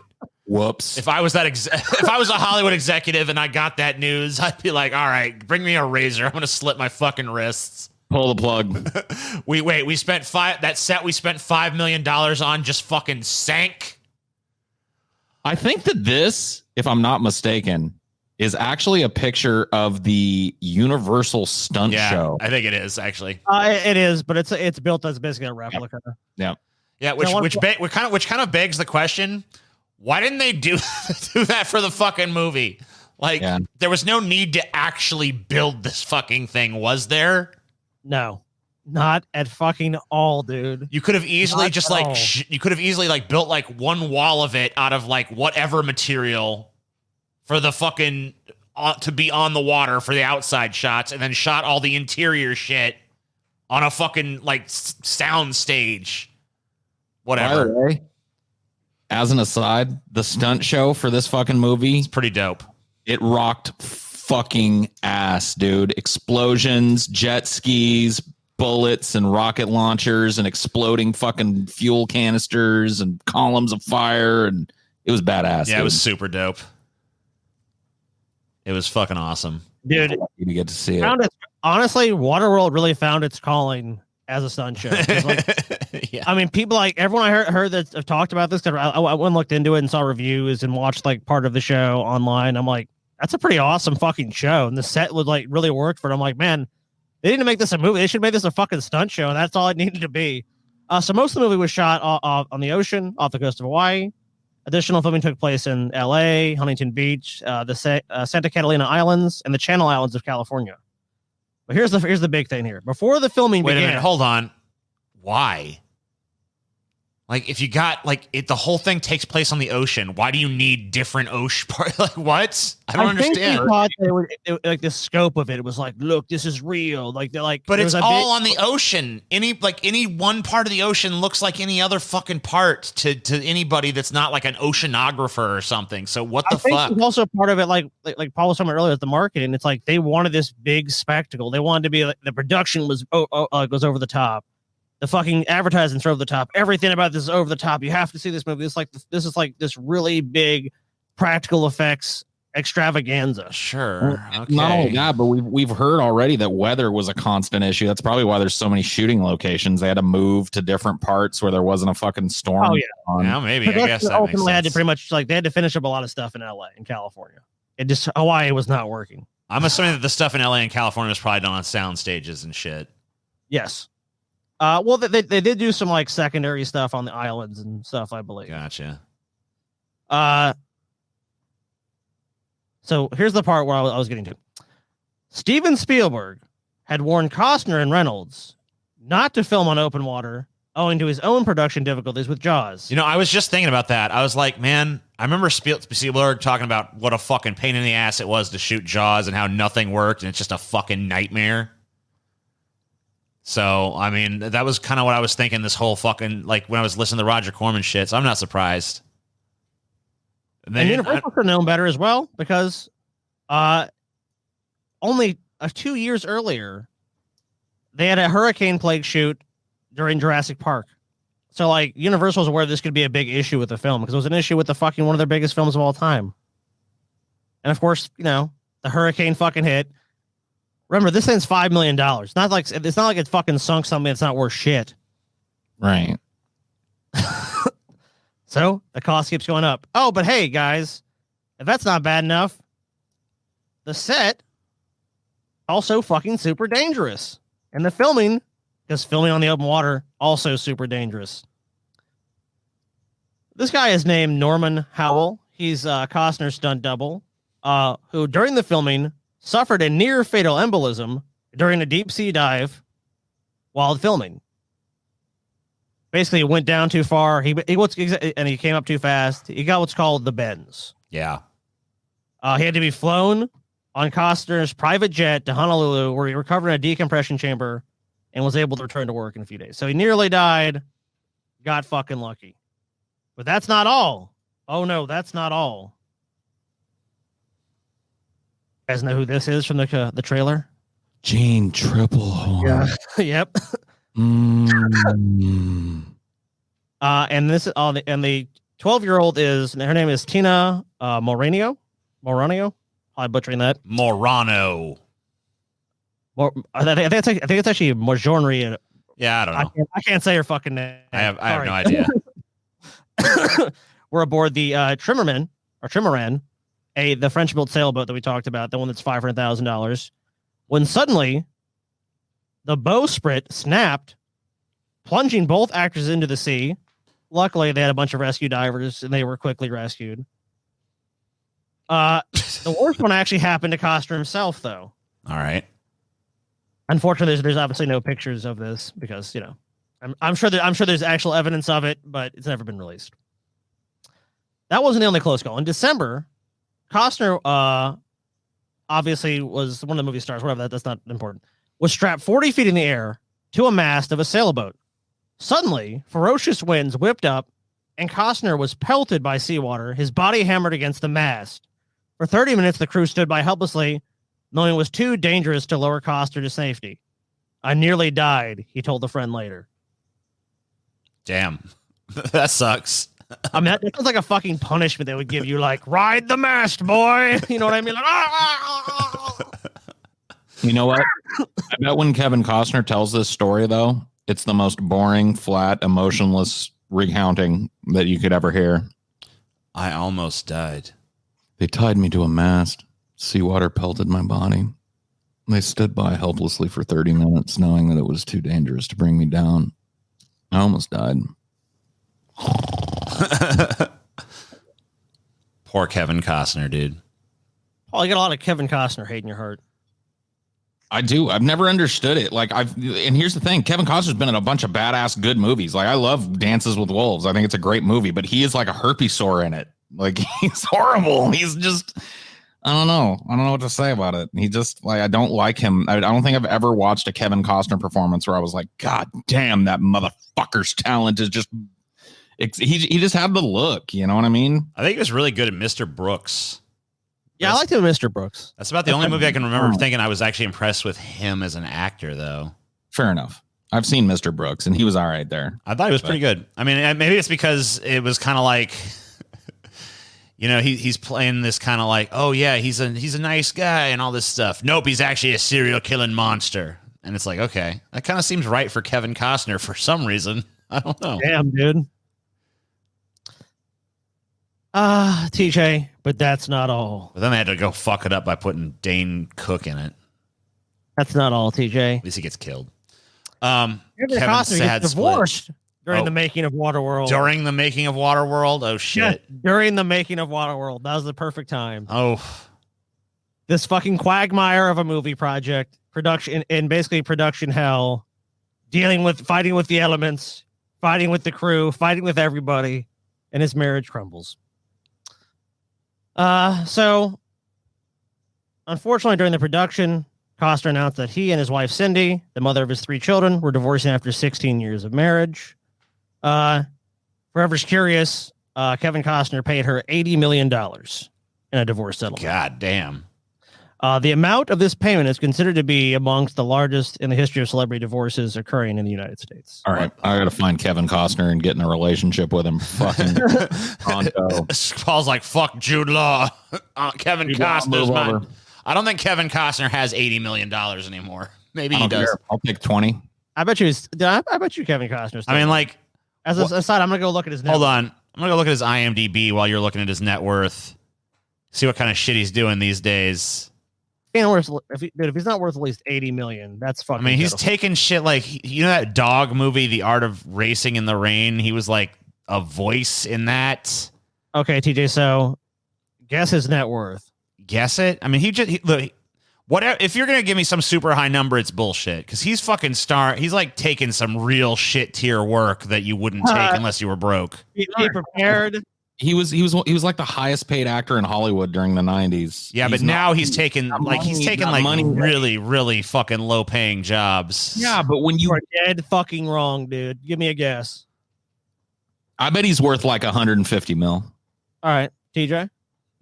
Speaker 3: Whoops.
Speaker 2: If I was if I was a Hollywood executive and I got that news, I'd be like, all right, bring me a razor. I'm going to slit my fucking wrists.
Speaker 3: Pull the plug.
Speaker 2: We spent $5 million on just fucking sank.
Speaker 3: I think that this, if I'm not mistaken, is actually a picture of the Universal stunt show.
Speaker 2: I think it is, actually.
Speaker 1: It is, but it's built as basically a replica.
Speaker 3: Yeah.
Speaker 2: Yeah, which kind of begs the question, why didn't they do that for the fucking movie? Like, there was no need to actually build this fucking thing, was there?
Speaker 1: No, not at fucking all, dude.
Speaker 2: You could have easily built like one wall of it out of like whatever material for the fucking to be on the water for the outside shots, and then shot all the interior shit on a fucking like sound stage. Whatever.
Speaker 3: By the way, as an aside, the stunt show for this fucking movie,
Speaker 2: it's pretty dope.
Speaker 3: It rocked fucking ass, dude. Explosions, jet skis, bullets and rocket launchers and exploding fucking fuel canisters and columns of fire, and it was badass.
Speaker 2: Yeah, dude. It was super dope. It was fucking awesome.
Speaker 1: Dude,
Speaker 3: you get to see it.
Speaker 1: Honestly, Waterworld really found its calling as a stunt show. Like, I mean, people like everyone I heard that have talked about this, because I went and looked into it and saw reviews and watched like part of the show online. I'm like, that's a pretty awesome fucking show. And the set would like really work for it. I'm like, man, they didn't make this a movie. They should make this a fucking stunt show. And that's all it needed to be. So most of the movie was shot on the ocean off the coast of Hawaii. Additional filming took place in LA, Huntington Beach, the Santa Catalina Islands, and the Channel Islands of California. But here's the big thing here. Before the filming began,
Speaker 2: Wait a minute, hold on. Why? Like, if you got the whole thing takes place on the ocean. Why do you need different ocean parts? Like, what? I don't understand.
Speaker 1: They thought like the scope of it was like, look, this is real. Like they're like,
Speaker 2: but it's all on the ocean. Any one part of the ocean looks like any other fucking part to anybody that's not like an oceanographer or something. So what the fuck?
Speaker 1: It's also part of it, like Paul was talking about earlier, at the marketing. It's like they wanted this big spectacle. They wanted to be like the production was goes over the top. The fucking advertisements are over the top. Everything about this is over the top. You have to see this movie. This is like this really big practical effects extravaganza.
Speaker 2: Sure. Okay.
Speaker 3: Not only that, but we've heard already that weather was a constant issue. That's probably why there's so many shooting locations. They had to move to different parts where there wasn't a fucking storm.
Speaker 1: Oh yeah.
Speaker 2: Yeah, maybe. I guess that makes sense.
Speaker 1: Had to pretty much they had to finish up a lot of stuff in LA and California. Hawaii was not working.
Speaker 2: I'm assuming that the stuff in LA and California was probably done on sound stages and shit.
Speaker 1: Yes. Well, they did do some like secondary stuff on the islands and stuff, I believe.
Speaker 2: Gotcha.
Speaker 1: So here's the part where I was getting to. Steven Spielberg had warned Costner and Reynolds not to film on open water owing to his own production difficulties with Jaws.
Speaker 2: You know, I was just thinking about that. I was like, man, I remember Spielberg talking about what a fucking pain in the ass it was to shoot Jaws and how nothing worked and it's just a fucking nightmare. So, I mean, that was kind of what I was thinking this whole fucking, like, when I was listening to Roger Corman shit, so I'm not surprised.
Speaker 1: And Universal should have known better as well, because only 2 years earlier, they had a hurricane plague shoot during Jurassic Park. So, like, Universal was aware this could be a big issue with the film, because it was an issue with the fucking one of their biggest films of all time. And, of course, you know, the hurricane fucking hit. Remember, this thing's $5 million. It's not like it fucking sunk something that's not worth shit.
Speaker 3: Right.
Speaker 1: So the cost keeps going up. Oh, but hey, guys, if that's not bad enough, the set also fucking super dangerous. And the filming, because filming on the open water, also super dangerous. This guy is named Norman Howell. He's Costner's stunt double, who during the filming suffered a near fatal embolism during a deep sea dive while filming. Basically, it went down too far. He came up too fast. He got what's called the bends.
Speaker 2: Yeah.
Speaker 1: He had to be flown on Costner's private jet to Honolulu, where he recovered in a decompression chamber and was able to return to work in a few days. So he nearly died. Got fucking lucky. But that's not all. Oh, no, that's not all. You guys know who this is from the trailer?
Speaker 3: Gene Triplehorn.
Speaker 1: Yeah. Yep. And this and the 12-year-old is, her name is Tina Morano. I'm butchering that.
Speaker 2: Morano.
Speaker 1: I think it's actually Marjorie.
Speaker 2: Yeah, I don't know.
Speaker 1: I can't say her fucking name.
Speaker 2: I have no idea.
Speaker 1: We're aboard the Trimaran, the French-built sailboat that we talked about, the one that's $500,000. When suddenly the bowsprit snapped, plunging both actors into the sea. Luckily, they had a bunch of rescue divers, and they were quickly rescued. The worst one actually happened to Costner himself, though.
Speaker 2: All right.
Speaker 1: Unfortunately, there's obviously no pictures of this because, you know, I'm sure there's actual evidence of it, but it's never been released. That wasn't the only close call. In December, Costner obviously was one of the movie stars, whatever, that's not important, was strapped 40 feet in the air to a mast of a sailboat. Suddenly, ferocious winds whipped up, and Costner was pelted by seawater, his body hammered against the mast. For 30 minutes, the crew stood by helplessly, knowing it was too dangerous to lower Costner to safety. I nearly died, he told a friend later.
Speaker 2: Damn. That sucks.
Speaker 1: I mean, that sounds like a fucking punishment they would give you, like, ride the mast, boy. You know what I mean? Like,
Speaker 3: You know what? I bet when Kevin Costner tells this story, though, it's the most boring, flat, emotionless recounting that you could ever hear.
Speaker 2: I almost died.
Speaker 3: They tied me to a mast. Seawater pelted my body. They stood by helplessly for 30 minutes, knowing that it was too dangerous to bring me down. I almost died.
Speaker 2: Poor Kevin Costner, dude.
Speaker 1: Paul, you got a lot of Kevin Costner hate in your heart.
Speaker 3: I do. I've never understood it. And here's the thing. Kevin Costner's been in a bunch of badass good movies. Like, I love Dances with Wolves. I think it's a great movie, but he is like a herpes sore in it. Like, he's horrible. He's just, I don't know what to say about it. He just, like, I don't like him. I don't think I've ever watched a Kevin Costner performance where I was like, God damn, that motherfucker's talent is just, he just had the look. You know what I mean?
Speaker 2: I think he was really good at Mr. Brooks.
Speaker 1: Yeah, I liked him, Mr. Brooks.
Speaker 2: That's about the only movie I can remember thinking I was actually impressed with him as an actor, though.
Speaker 3: Fair enough. I've seen Mr. Brooks, and he was all right there.
Speaker 2: I thought he was pretty good. I mean, maybe it's because it was kind of like, you know, he's playing this kind of like, oh yeah, he's a nice guy and all this stuff. Nope, he's actually a serial killing monster. And it's like, okay, that kind of seems right for Kevin Costner for some reason. I don't know.
Speaker 1: Damn, dude. TJ, but that's not all.
Speaker 2: But then they had to go fuck it up by putting Dane Cook in it.
Speaker 1: That's not all, TJ.
Speaker 2: At least he gets killed.
Speaker 1: Kevin Costner gets divorced during the making of Waterworld.
Speaker 2: During the making of Waterworld? Oh, shit.
Speaker 1: Yeah, during the making of Waterworld. That was the perfect time.
Speaker 2: Oh.
Speaker 1: This fucking quagmire of a movie project, production hell, fighting with the elements, fighting with the crew, fighting with everybody, and his marriage crumbles. So, unfortunately, during the production, Costner announced that he and his wife, Cindy, the mother of his 3 children, were divorcing after 16 years of marriage. Forever's curious, Kevin Costner paid her $80 million in a divorce settlement.
Speaker 2: God damn.
Speaker 1: The amount of this payment is considered to be amongst the largest in the history of celebrity divorces occurring in the United States.
Speaker 3: All right. I got to find Kevin Costner and get in a relationship with him. Fucking pronto.
Speaker 2: Paul's like, fuck Jude Law. Kevin Costner's mine. I don't think Kevin Costner has $80 million anymore. Maybe he does.
Speaker 3: I'll take 20.
Speaker 1: I bet you Kevin Costner's.
Speaker 2: I mean, like,
Speaker 1: as a aside, I'm going to go look at his net
Speaker 2: hold
Speaker 1: worth.
Speaker 2: on. I'm going to go look at his IMDb while you're looking at his net worth. See what kind of shit he's doing these days.
Speaker 1: If he's not worth at least 80 million, that's fucking.
Speaker 2: I mean, he's taking shit like, you know, that dog movie, The Art of Racing in the Rain. He was like a voice in that.
Speaker 1: Okay, TJ. So, guess his net worth.
Speaker 2: Guess it. I mean, look. Whatever. If you're gonna give me some super high number, it's bullshit. Because he's fucking He's like taking some real shit tier work that you wouldn't take unless you were broke.
Speaker 1: Be prepared.
Speaker 3: He was like the highest paid actor in Hollywood during the 90s.
Speaker 2: Yeah, but now he's taking really, really fucking low paying jobs.
Speaker 3: Yeah, but when you
Speaker 1: are dead fucking wrong, dude. Give me a guess.
Speaker 3: I bet he's worth like 150 mil.
Speaker 1: All right, TJ.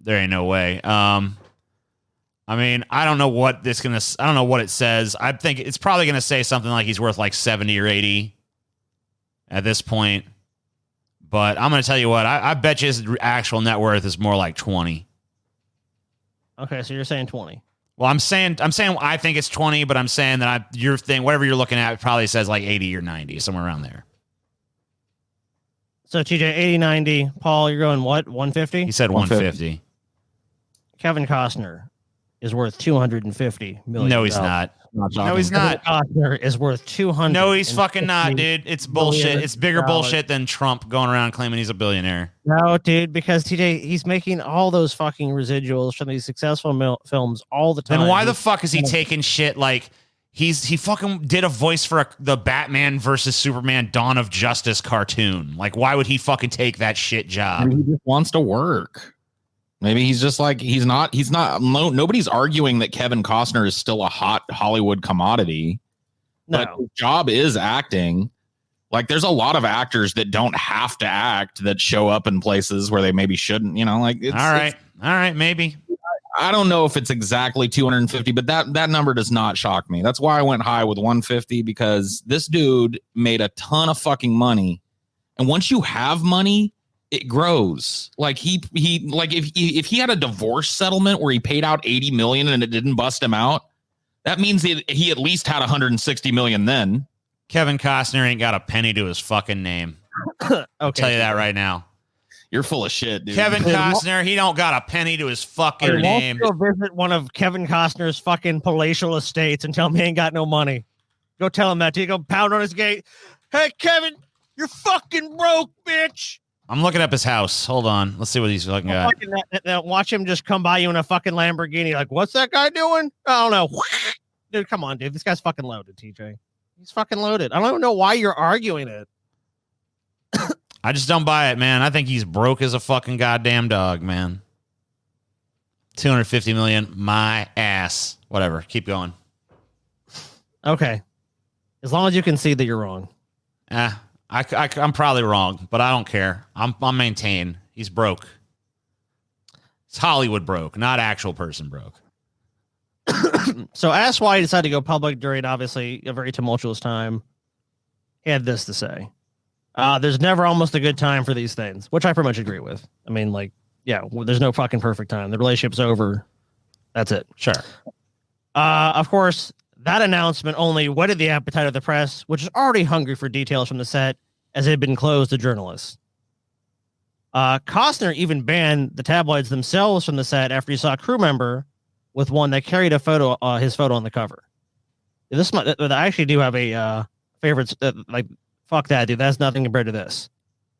Speaker 2: There ain't no way. I mean, I don't know what I don't know what it says. I think it's probably gonna say something like he's worth like 70 or 80 at this point. But I'm going to tell you what, I bet you his actual net worth is more like 20.
Speaker 1: Okay, so you're saying 20.
Speaker 2: Well, I'm saying I think it's 20, but I'm saying that your thing, whatever you're looking at, probably says like 80 or 90, somewhere around there.
Speaker 1: So TJ, 80, 90. Paul, you're going what? 150?
Speaker 2: He said 150.
Speaker 1: Kevin Costner is worth $250 million.
Speaker 2: No, he's not. No, he's not.
Speaker 1: Costner is worth 200.
Speaker 2: No, he's fucking not, dude. It's bullshit. It's bigger bullshit than Trump going around claiming he's a billionaire.
Speaker 1: No, dude, because TJ, he's making all those fucking residuals from these successful films all the time.
Speaker 2: Then why the fuck is he taking shit like he fucking did a voice for the Batman versus Superman Dawn of Justice cartoon? Like, why would he fucking take that shit job?
Speaker 3: He just wants to work. Maybe he's just like, nobody's arguing that Kevin Costner is still a hot Hollywood commodity.
Speaker 1: No.
Speaker 3: But his job is acting. Like, there's a lot of actors that don't have to act that show up in places where they maybe shouldn't, you know, like,
Speaker 2: all right, maybe.
Speaker 3: I don't know if it's exactly 250, but that number does not shock me. That's why I went high with 150, because this dude made a ton of fucking money. And once you have money, it grows. Like he like if he had a divorce settlement where he paid out 80 million and it didn't bust him out, that means he at least had 160 million then.
Speaker 2: Kevin Costner ain't got a penny to his fucking name.
Speaker 1: Okay,
Speaker 2: I'll tell you that right now.
Speaker 3: You're full of shit, dude.
Speaker 2: Kevin Costner, he don't got a penny to his fucking name.
Speaker 1: Go visit one of Kevin Costner's fucking palatial estates and tell him he ain't got no money. Go tell him that. You go pound on his gate. Hey, Kevin, you're fucking broke, bitch.
Speaker 2: I'm looking up his house. Hold on. Let's see what he's looking at.
Speaker 1: Watch him just come by you in a fucking Lamborghini. Like, what's that guy doing? I don't know. Dude, come on, dude. This guy's fucking loaded, TJ. He's fucking loaded. I don't even know why you're arguing it.
Speaker 2: I just don't buy it, man. I think he's broke as a fucking goddamn dog, man. 250 million, my ass. Whatever. Keep going.
Speaker 1: Okay. As long as you can see that you're wrong.
Speaker 2: I'm probably wrong, but I don't care. I'm maintain. He's broke. It's Hollywood broke, not actual person broke.
Speaker 1: So asked why he decided to go public during obviously a very tumultuous time. He had this to say. There's never almost a good time for these things, which I pretty much agree with. I mean, like, yeah, there's no fucking perfect time. The relationship's over. That's it.
Speaker 2: Sure.
Speaker 1: Of course, that announcement only whetted the appetite of the press, which is already hungry for details from the set, as it had been closed to journalists. Costner even banned the tabloids themselves from the set after he saw a crew member with one that carried a photo, his photo on the cover. I actually do have a favorite, like, fuck that, dude. That's nothing compared to this.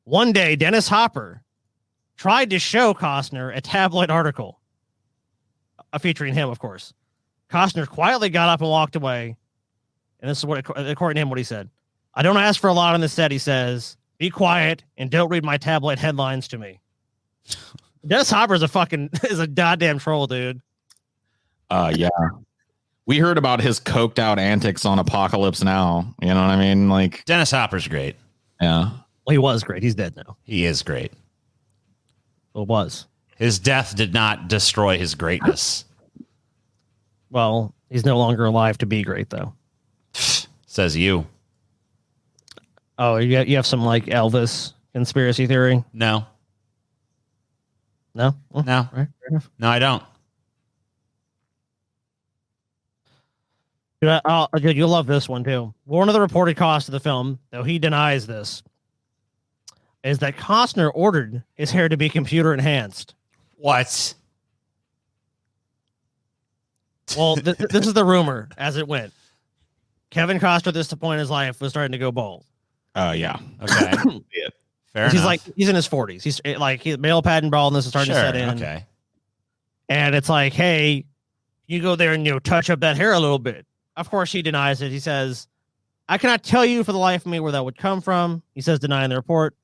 Speaker 1: One day, Dennis Hopper tried to show Costner a tabloid article featuring him, of course. Costner quietly got up and walked away. And this is what, according to him, what he said. I don't ask for a lot on the set, he says. Be quiet and don't read my tabloid headlines to me. Dennis Hopper is a goddamn troll, dude.
Speaker 3: Yeah. We heard about his coked out antics on Apocalypse Now. You know what I mean? Like,
Speaker 2: Dennis Hopper's great.
Speaker 3: Yeah.
Speaker 1: Well, he was great. He's dead now.
Speaker 2: He is great.
Speaker 1: Well, was.
Speaker 2: His death did not destroy his greatness.
Speaker 1: Well, he's no longer alive to be great, though.
Speaker 2: Says you.
Speaker 1: Oh, you have some like Elvis conspiracy theory?
Speaker 2: No.
Speaker 1: No? Well,
Speaker 2: No.
Speaker 1: right, fair enough.
Speaker 2: No, I don't.
Speaker 1: Dude, you'll love this one too. One of the reported costs of the film, though he denies this, is that Costner ordered his hair to be computer enhanced.
Speaker 2: What?
Speaker 1: Well, this is the rumor as it went. Kevin Costner, at this point in his life, was starting to go bald.
Speaker 3: Yeah.
Speaker 2: Okay. Fair
Speaker 1: He's
Speaker 2: enough.
Speaker 1: like, he's in his 40s. He's like, male pattern baldness is starting to set in.
Speaker 2: Okay.
Speaker 1: And it's like, hey, you go there and touch up that hair a little bit. Of course, he denies it. He says, I cannot tell you for the life of me where that would come from. He says, denying the report.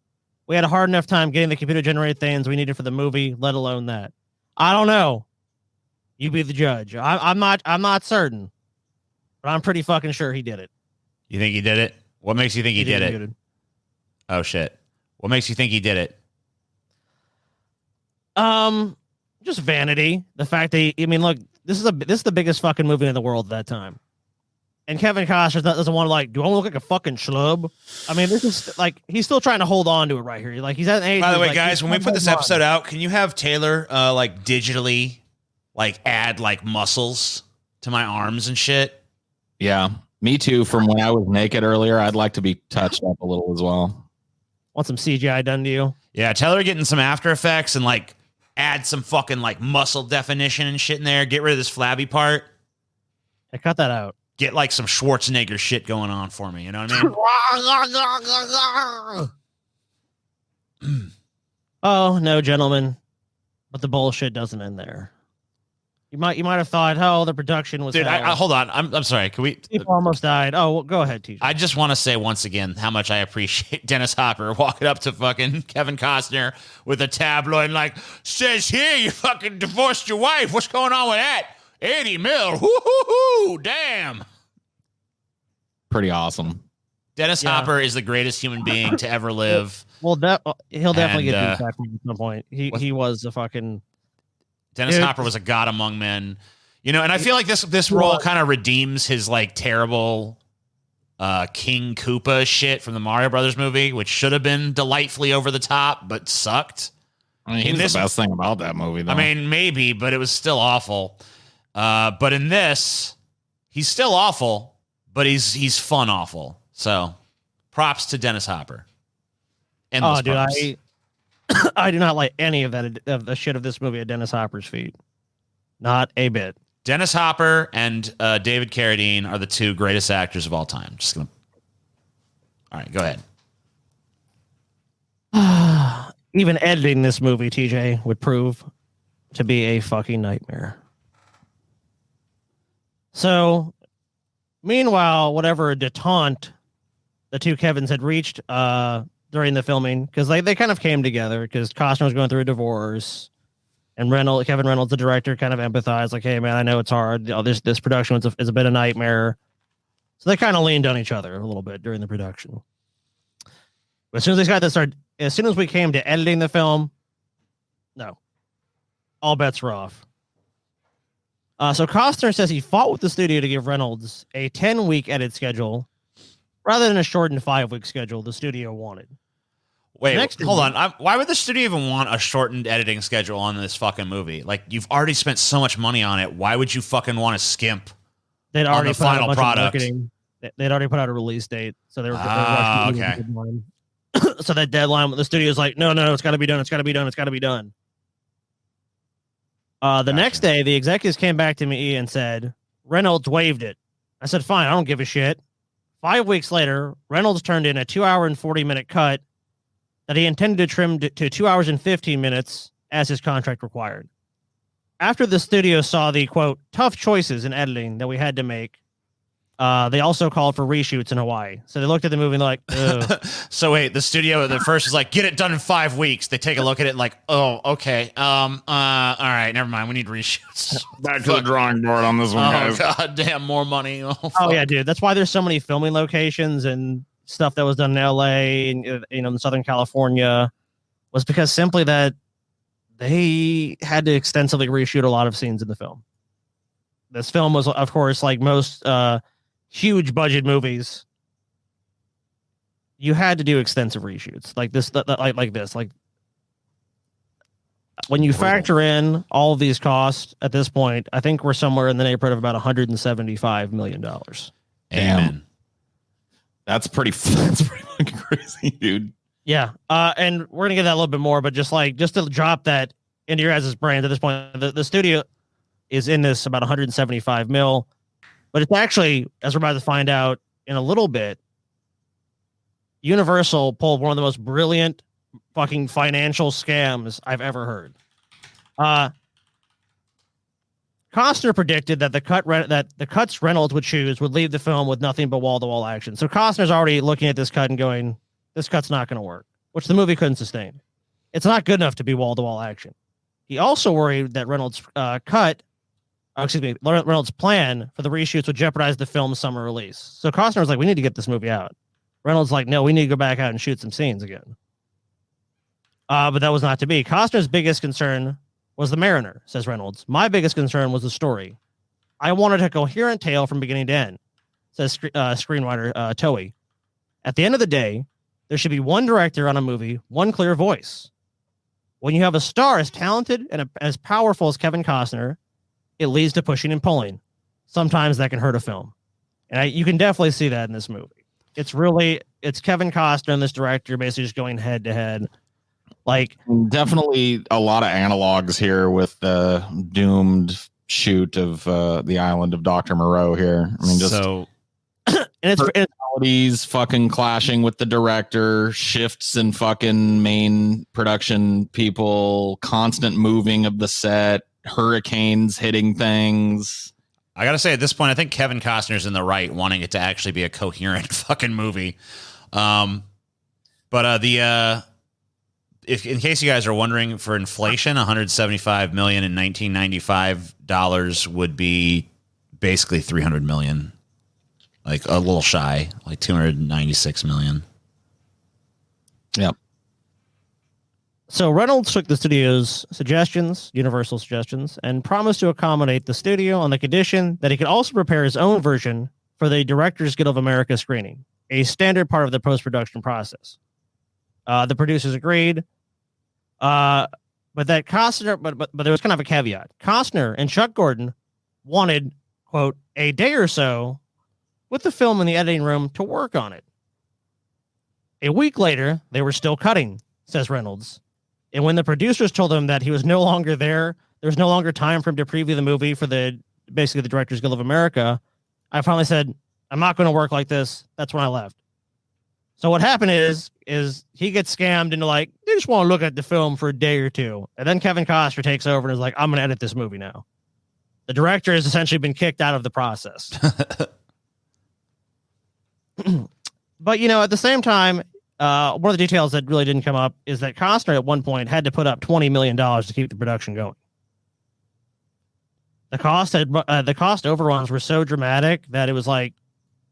Speaker 1: We had a hard enough time getting the computer generated things we needed for the movie, let alone that. I don't know. You be the judge. I'm not certain, but I'm pretty fucking sure he did it.
Speaker 2: You think he did it? What makes you think he did it?
Speaker 1: Muted.
Speaker 2: Oh shit. What makes you think he did it?
Speaker 1: Just vanity. The fact that look, this is the biggest fucking movie in the world at that time. And Kevin Costner doesn't want to do I want to look like a fucking schlub? I mean, this is like, he's still trying to hold on to it right here. Like, he's at an age.
Speaker 2: By the way, guys, when we put this episode out, can you have Taylor digitally add muscles to my arms and shit?
Speaker 3: Yeah. Me too. From when I was naked earlier, I'd like to be touched up a little as well.
Speaker 1: Want some CGI done to you?
Speaker 2: Yeah, Taylor getting some After Effects and add some fucking muscle definition and shit in there. Get rid of this flabby part.
Speaker 1: I cut that out.
Speaker 2: Get some Schwarzenegger shit going on for me. You know what I mean?
Speaker 1: Oh no, gentlemen, but the bullshit doesn't end there. You might have thought, oh, the production was.
Speaker 2: Dude, hold on. I'm sorry. Can we?
Speaker 1: People almost died. Oh, well, go ahead, TJ.
Speaker 2: I just want to say once again how much I appreciate Dennis Hopper walking up to fucking Kevin Costner with a tabloid says here you fucking divorced your wife. What's going on with that? 80 mil. Woo-hoo-hoo. Damn.
Speaker 3: Pretty awesome.
Speaker 2: Dennis Hopper is the greatest human being to ever live.
Speaker 1: Well, he'll definitely get beat back at some point. He was a fucking.
Speaker 2: Dennis Hopper was a god among men, and I feel like this role kind of redeems his terrible King Koopa shit from the Mario Brothers movie, which should have been delightfully over the top but sucked.
Speaker 3: I mean, he's the best thing about that movie, though.
Speaker 2: I mean, maybe, but it was still awful. But in this, he's still awful, but he's fun awful. So, props to Dennis Hopper.
Speaker 1: Oh, dude, I do not like any of that of the shit of this movie at Dennis Hopper's feet. Not a bit.
Speaker 2: Dennis Hopper and David Carradine are the two greatest actors of all time. Just gonna. All right, go ahead.
Speaker 1: Even editing this movie, TJ, would prove to be a fucking nightmare. So, meanwhile, whatever detente the two Kevins had reached during the filming, because they kind of came together because Costner was going through a divorce, and Kevin Reynolds, the director, kind of empathized, like, "Hey, man, I know it's hard. This production is a bit of a nightmare." So they kind of leaned on each other a little bit during the production. But as soon as we came to editing the film, no, all bets were off. So Costner says he fought with the studio to give Reynolds a 10-week edit schedule rather than a shortened 5-week schedule the studio wanted.
Speaker 2: Wait, hold on. Why would the studio even want a shortened editing schedule on this fucking movie? Like, you've already spent so much money on it. Why would you fucking want to skimp
Speaker 1: They'd
Speaker 2: on
Speaker 1: already
Speaker 2: the final product?
Speaker 1: They'd already put out a release date, so they were
Speaker 2: okay.
Speaker 1: So that deadline, the studio's like, no, it's got to be done. It's got to be done. It's got to be done. The next day, the executives came back to me and said, Reynolds waived it. I said, fine, I don't give a shit. 5 weeks later, Reynolds turned in a 2-hour and 40-minute cut that he intended to trim to 2 hours and 15 minutes as his contract required. After the studio saw the, quote, tough choices in editing that we had to make, they also called for reshoots in Hawaii. So they looked at the movie and they're like, ugh.
Speaker 2: So wait, the studio at first is like, get it done in 5 weeks. They take a look at it and like, oh, okay. All right, never mind. We need reshoots.
Speaker 3: Back to the drawing board on this one, guys.
Speaker 2: God damn, more money.
Speaker 1: Oh yeah, dude. That's why there's so many filming locations and stuff that was done in LA and in Southern California, was because simply that they had to extensively reshoot a lot of scenes in the film. This film was, of course, like most huge budget movies, you had to do extensive reshoots like this, like this. Like when you factor in all of these costs at this point, I think we're somewhere in the neighborhood of about $175 million.
Speaker 2: Amen.
Speaker 3: That's pretty fucking crazy, dude.
Speaker 1: Yeah. And we're going to get that a little bit more, but just to drop that into your guys' brains at this point, the studio is in this about 175 mil, but it's actually, as we're about to find out in a little bit, Universal pulled one of the most brilliant fucking financial scams I've ever heard. Costner predicted that the cuts Reynolds would choose would leave the film with nothing but wall-to-wall action. So Costner's already looking at this cut and going, this cut's not going to work, which the movie couldn't sustain. It's not good enough to be wall-to-wall action. He also worried that Reynolds' Reynolds' plan for the reshoots would jeopardize the film's summer release. So Costner was like, we need to get this movie out. Reynolds like, no, we need to go back out and shoot some scenes again. But that was not to be. Costner's biggest concern was the Mariner, says Reynolds. My biggest concern was the story. I wanted a coherent tale from beginning to end, says screenwriter Toei. At the end of the day, there should be one director on a movie, one clear voice. When you have a star as talented and as powerful as Kevin Costner, it leads to pushing and pulling. Sometimes that can hurt a film. And you can definitely see that in this movie. It's Kevin Costner and this director basically just going head to head. Like,
Speaker 3: definitely a lot of analogs here with the doomed shoot of the island of Dr. Moreau here. I mean, just
Speaker 2: so
Speaker 1: and it's
Speaker 3: personalities fucking clashing with the director, shifts in fucking main production people, constant moving of the set, hurricanes hitting things.
Speaker 2: I gotta say, at this point, I think Kevin Costner's in the right, wanting it to actually be a coherent fucking movie. If in case you guys are wondering, for inflation, $175 million in 1995 dollars would be basically $300 million, like a little shy, like $296 million.
Speaker 3: Yep.
Speaker 1: So Reynolds took the studio's suggestions, Universal suggestions, and promised to accommodate the studio on the condition that he could also prepare his own version for the Directors Guild of America screening, a standard part of the post-production process. The producers agreed, but that Costner, but there was kind of a caveat. Costner and Chuck Gordon wanted, quote, a day or so with the film in the editing room to work on it. A week later, they were still cutting, says Reynolds. And when the producers told him that he was no longer there was no longer time for him to preview the movie for basically the Directors Guild of America, I finally said, I'm not going to work like this. That's when I left. So what happened is he gets scammed into like, they just want to look at the film for a day or two. And then Kevin Costner takes over and is like, I'm going to edit this movie now. The director has essentially been kicked out of the process. But, at the same time, one of the details that really didn't come up is that Costner at one point had to put up $20 million to keep the production going. The cost overruns were so dramatic that it was like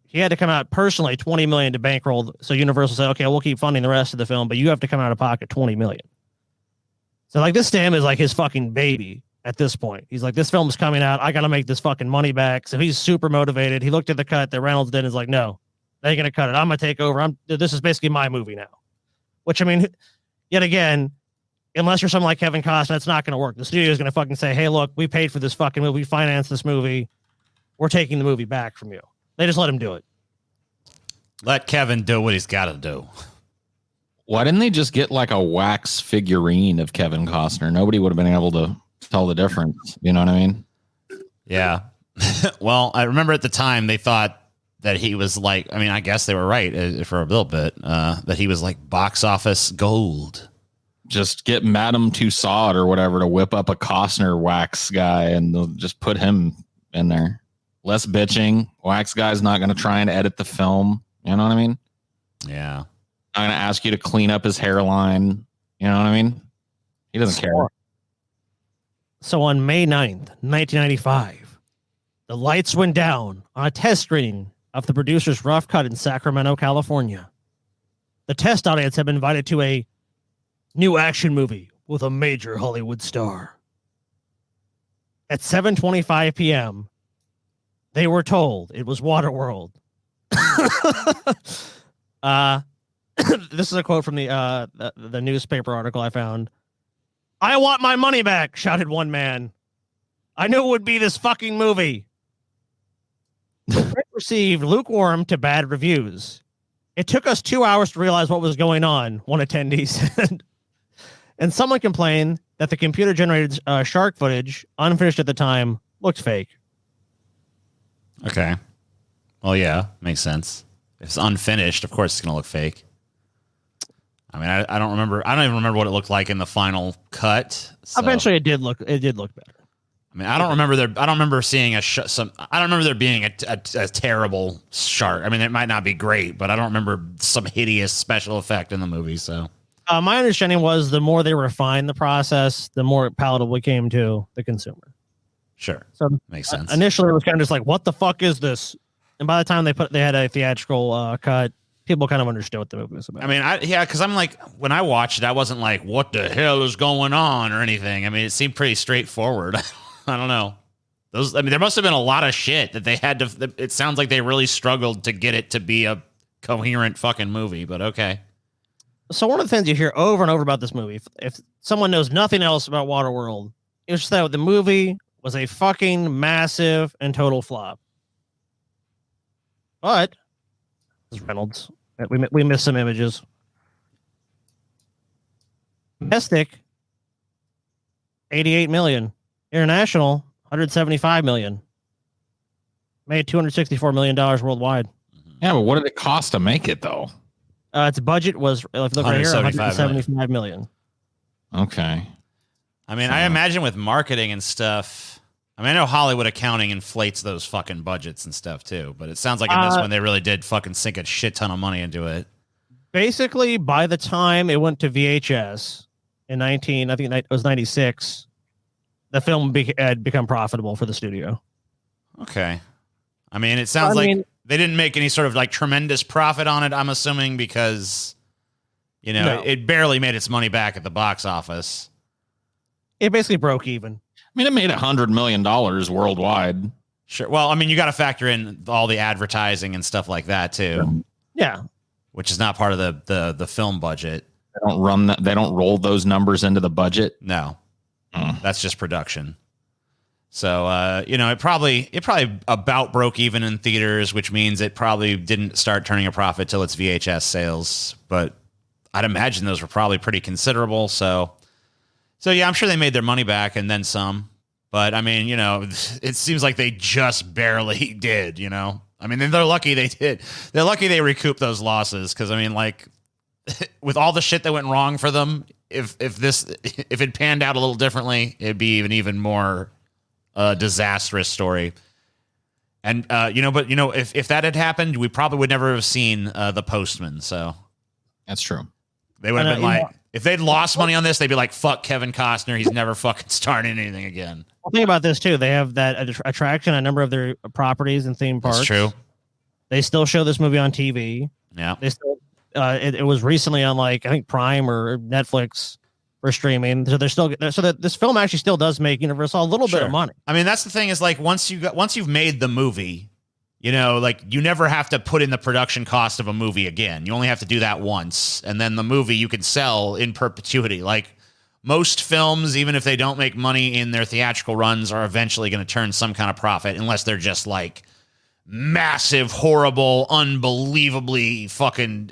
Speaker 1: he had to come out personally $20 million to bankroll. So Universal said, okay, we'll keep funding the rest of the film, but you have to come out of pocket $20 million. So like this to him is like his fucking baby at this point. He's like, this film is coming out. I got to make this fucking money back. So he's super motivated. He looked at the cut that Reynolds did and is like, no, they're going to cut it. I'm going to take over. This is basically my movie now, which I mean, yet again, unless you're someone like Kevin Costner, it's not going to work. The studio is going to fucking say, hey, look, we paid for this fucking movie. We financed this movie. We're taking the movie back from you. They just let him do it.
Speaker 2: Let Kevin do what he's got to do.
Speaker 3: Why didn't they just get like a wax figurine of Kevin Costner? Nobody would have been able to tell the difference. You know what I mean?
Speaker 2: Yeah. Well, I remember at the time they thought that he was like, I mean, I guess they were right for a little bit, that he was like box office gold.
Speaker 3: Just get Madame Tussauds or whatever to whip up a Costner wax guy and they'll just put him in there. Less bitching. Wax guy's not going to try and edit the film. You know what I mean?
Speaker 2: Yeah.
Speaker 3: I'm going to ask you to clean up his hairline. You know what I mean? He doesn't care.
Speaker 1: So on May 9th, 1995, the lights went down on a test screening of the producer's rough cut in Sacramento, California. The test audience had been invited to a new action movie with a major Hollywood star. At 7:25 p.m., they were told it was Waterworld. This is a quote from the newspaper article I found. I want my money back, shouted one man. I knew it would be this fucking movie. It received lukewarm to bad reviews. It took us 2 hours to realize what was going on, one attendee said. And someone complained that the computer-generated shark footage, unfinished at the time, looked fake.
Speaker 2: Okay. Well, yeah, makes sense. If it's unfinished, of course it's going to look fake. I mean, I don't remember. I don't even remember what it looked like in the final cut. So.
Speaker 1: Eventually, it did look better.
Speaker 2: I mean, I don't remember there. I don't remember seeing I don't remember there being a terrible shark. I mean, it might not be great, but I don't remember some hideous special effect in the movie. So,
Speaker 1: my understanding was the more they refined the process, the more palatable it became to the consumer.
Speaker 2: Sure,
Speaker 1: so
Speaker 2: makes sense.
Speaker 1: Initially, it was kind of just like, "What the fuck is this?" And by the time they had a theatrical cut, people kind of understood what the movie was about.
Speaker 2: I mean, because I'm like, when I watched it, I wasn't like, "What the hell is going on?" or anything. I mean, it seemed pretty straightforward. I don't know. There must have been a lot of shit that they had to. It sounds like they really struggled to get it to be a coherent fucking movie. But okay.
Speaker 1: So one of the things you hear over and over about this movie, if someone knows nothing else about Waterworld, it's just that the movie was a fucking massive and total flop. But this is Reynolds. We missed some images. Domestic, 88 million. International, 175 million. Made $264 million worldwide.
Speaker 3: Yeah, but what did it cost to make it though?
Speaker 1: Its budget was, if you look right here, 175 million.
Speaker 3: Okay.
Speaker 2: I mean, I imagine with marketing and stuff. I mean, I know Hollywood accounting inflates those fucking budgets and stuff too, but it sounds like in this one they really did fucking sink a shit ton of money into it.
Speaker 1: Basically, by the time it went to VHS in I think it was 96, the film had become profitable for the studio.
Speaker 2: Okay. I mean, it sounds like they didn't make any sort of like tremendous profit on it, I'm assuming, because, it barely made its money back at the box office.
Speaker 1: It basically broke even.
Speaker 3: I mean, it made $100 million worldwide.
Speaker 2: Sure. Well, I mean, you got to factor in all the advertising and stuff like that too.
Speaker 1: Yeah.
Speaker 2: Which is not part of the film budget.
Speaker 3: They don't run that. They don't roll those numbers into the budget.
Speaker 2: No. That's just production. So, it probably about broke even in theaters, which means it probably didn't start turning a profit till its VHS sales. But I'd imagine those were probably pretty considerable. So So yeah, I'm sure they made their money back and then some. But I mean, it seems like they just barely did. I mean, they're lucky they did. They're lucky they recouped those losses because I mean, like, with all the shit that went wrong for them, if it panned out a little differently, it'd be even more disastrous story. And if that had happened, we probably would never have seen The Postman. So
Speaker 3: that's true.
Speaker 2: They would have been like, if they'd lost money on this, they'd be like, "Fuck Kevin Costner, he's never fucking starting anything again."
Speaker 1: Well, think about this too. They have that attraction, a number of their properties and theme parks.
Speaker 2: That's true.
Speaker 1: They still show this movie on TV.
Speaker 2: Yeah.
Speaker 1: They still. It was recently on I think Prime or Netflix for streaming. So they're still that this film actually still does make Universal a little bit of money.
Speaker 2: I mean, that's the thing is like once you've made the movie, like you never have to put in the production cost of a movie again. You only have to do that once, and then the movie you can sell in perpetuity. Like most films, even if they don't make money in their theatrical runs, are eventually going to turn some kind of profit, unless they're just like massive, horrible, unbelievably fucking,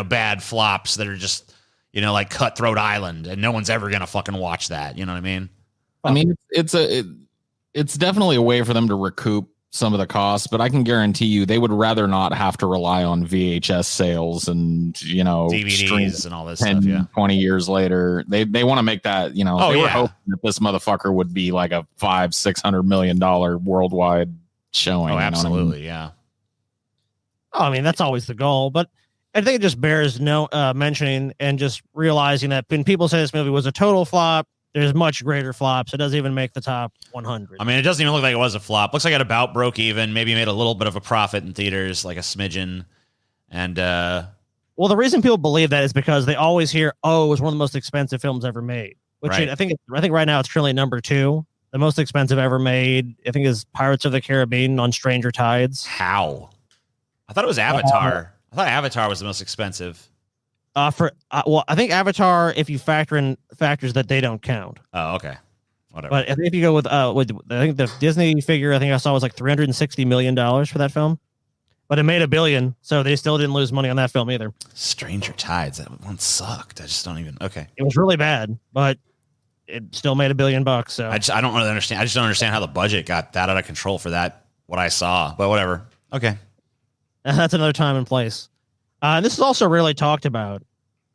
Speaker 2: bad flops that are just, like Cutthroat Island, and no one's ever going to fucking watch that. You know what I mean?
Speaker 3: I mean, it's definitely a way for them to recoup some of the costs, but I can guarantee you they would rather not have to rely on VHS sales and,
Speaker 2: DVDs and all this
Speaker 3: 10,
Speaker 2: stuff. Yeah.
Speaker 3: 20 years later. They want to make that, they were hoping that this motherfucker would be like a $500-600 million worldwide showing.
Speaker 2: Oh, absolutely. Yeah.
Speaker 1: Oh, I mean, that's always the goal, but I think it just bears mentioning and just realizing that when people say this movie was a total flop, there's much greater flops. It doesn't even make the top 100.
Speaker 2: I mean, it doesn't even look like it was a flop. Looks like it about broke even, maybe made a little bit of a profit in theaters, like a smidgen. And
Speaker 1: well, the reason people believe that is because they always hear, "Oh, it was one of the most expensive films ever made," which
Speaker 2: Right.
Speaker 1: I think right now it's currently number 2. The most expensive ever made, I think, is Pirates of the Caribbean on Stranger Tides.
Speaker 2: How? I thought it was Avatar. I thought Avatar was the most expensive.
Speaker 1: Well, I think Avatar, if you factor in factors that they don't count.
Speaker 2: Oh, okay. Whatever.
Speaker 1: But I think if you go with I think the Disney figure I think I saw was like $360 million for that film, but it made $1 billion, so they still didn't lose money on that film either.
Speaker 2: Stranger Tides, that one sucked. I just don't even. Okay.
Speaker 1: It was really bad, but it still made $1 billion. So
Speaker 2: I don't really understand. I just don't understand how the budget got that out of control for that. What I saw, but whatever. Okay.
Speaker 1: That's another time and place. This is also rarely talked about,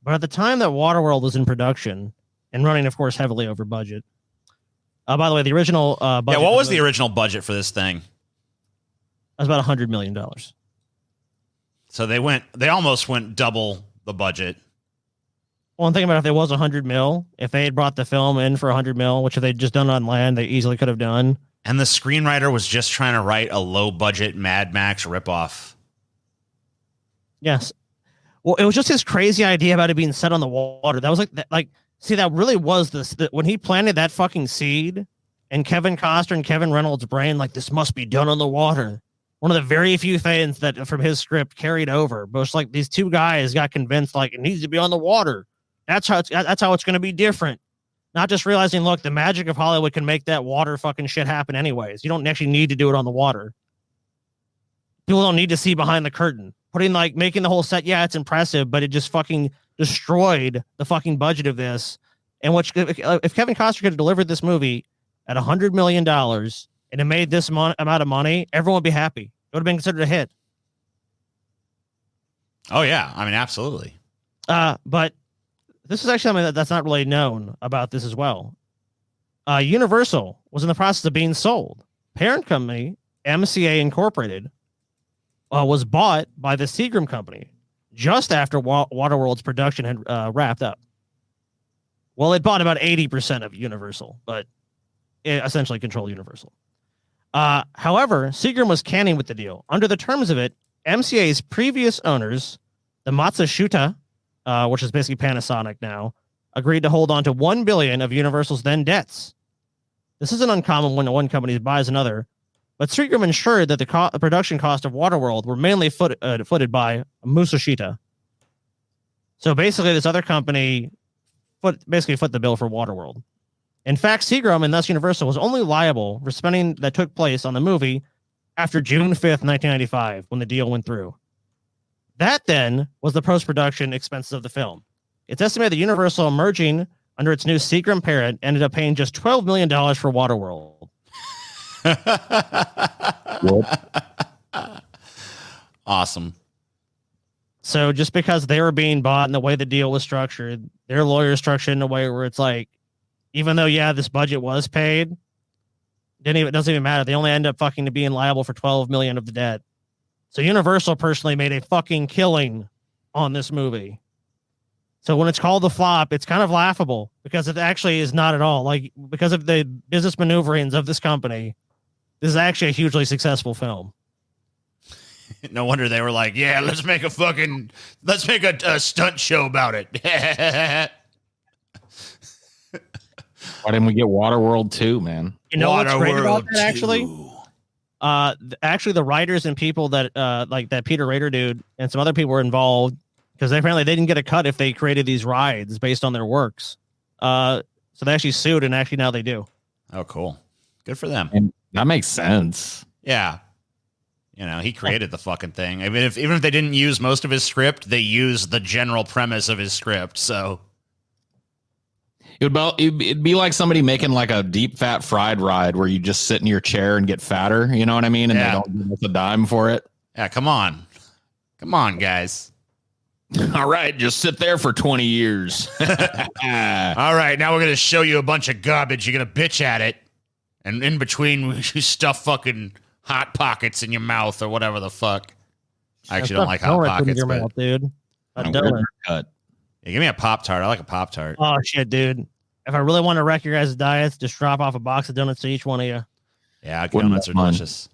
Speaker 1: but at the time that Waterworld was in production and running, of course, heavily over budget. By the way, the original budget.
Speaker 2: Yeah, what was the original budget for this thing?
Speaker 1: It was about $100 million.
Speaker 2: So they almost went double the budget.
Speaker 1: Well, I'm thinking about if it was $100 million, if they had brought the film in for $100 million, which if they'd just done on land, they easily could have done.
Speaker 2: And the screenwriter was just trying to write a low budget Mad Max ripoff.
Speaker 1: Yes. Well, it was just his crazy idea about it being set on the water. That was that really was when he planted that fucking seed and Kevin Costner and Kevin Reynolds' brain, like, this must be done on the water. One of the very few things that from his script carried over, but it's like these two guys got convinced, like, it needs to be on the water. That's how it's going to be different. Not just realizing, look, the magic of Hollywood can make that water fucking shit happen anyways. You don't actually need to do it on the water. People don't need to see behind the curtain. Making the whole set, yeah, it's impressive, but it just fucking destroyed the fucking budget of this. And if Kevin Costner could have delivered this movie at $100 million and it made this amount of money, everyone would be happy. It would have been considered a hit.
Speaker 2: Oh, yeah. I mean, absolutely.
Speaker 1: But this is actually something that's not really known about this as well. Universal was in the process of being sold. Parent company, MCA Incorporated, was bought by the Seagram Company just after Waterworld's production had wrapped up. Well, it bought about 80% of Universal, but it essentially controlled Universal. However, Seagram was canning with the deal. Under the terms of it, MCA's previous owners, the Matsushita, which is basically Panasonic now, agreed to hold on to $1 billion of Universal's then debts. This isn't uncommon when one company buys another, but Seagram ensured that the production cost of Waterworld were mainly footed by Matsushita. So basically, this other company foot the bill for Waterworld. In fact, Seagram and thus Universal was only liable for spending that took place on the movie after June 5th, 1995, when the deal went through. That then was the post-production expenses of the film. It's estimated that Universal emerging under its new secret parent, ended up paying just $12 million for Waterworld.
Speaker 2: Awesome.
Speaker 1: So just because they were being bought and the way the deal was structured, their lawyer structured in a way where it's like, even though, yeah, this budget was paid, it doesn't even matter. They only end up fucking being liable for $12 million of the debt. So Universal personally made a fucking killing on this movie. So when it's called the flop, it's kind of laughable because it actually is not at all. Like, because of the business maneuverings of this company, this is actually a hugely successful film.
Speaker 2: No wonder they were like, yeah, let's make a stunt show about it.
Speaker 3: Why didn't we get Waterworld 2, man?
Speaker 1: You know what's great about
Speaker 2: Waterworld
Speaker 1: that, actually? Actually, the writers and people that like that Peter Rader dude and some other people were involved because apparently they didn't get a cut if they created these rides based on their works. So they actually sued, and actually now they do.
Speaker 2: Oh, cool. Good for them.
Speaker 3: And that makes sense.
Speaker 2: Yeah. You know, he created the fucking thing. I mean, even if they didn't use most of his script, they used the general premise of his script. So
Speaker 3: it'd be like somebody making like a deep fat fried ride where you just sit in your chair and get fatter. You know what I mean? And they don't give us a dime for it.
Speaker 2: Yeah, come on, guys.
Speaker 3: All right, just sit there for 20 years.
Speaker 2: All right, now we're gonna show you a bunch of garbage. You're gonna bitch at it, and in between, you stuff fucking Hot Pockets in your mouth or whatever the fuck. I actually don't like Hot Pockets,
Speaker 1: your
Speaker 2: but
Speaker 1: mouth, dude.
Speaker 2: yeah, give me a Pop-Tart. I like a Pop-Tart.
Speaker 1: Oh shit, dude! If I really want to wreck your guys' diets, just drop off a box of donuts to each one of you.
Speaker 2: Yeah, donuts are delicious.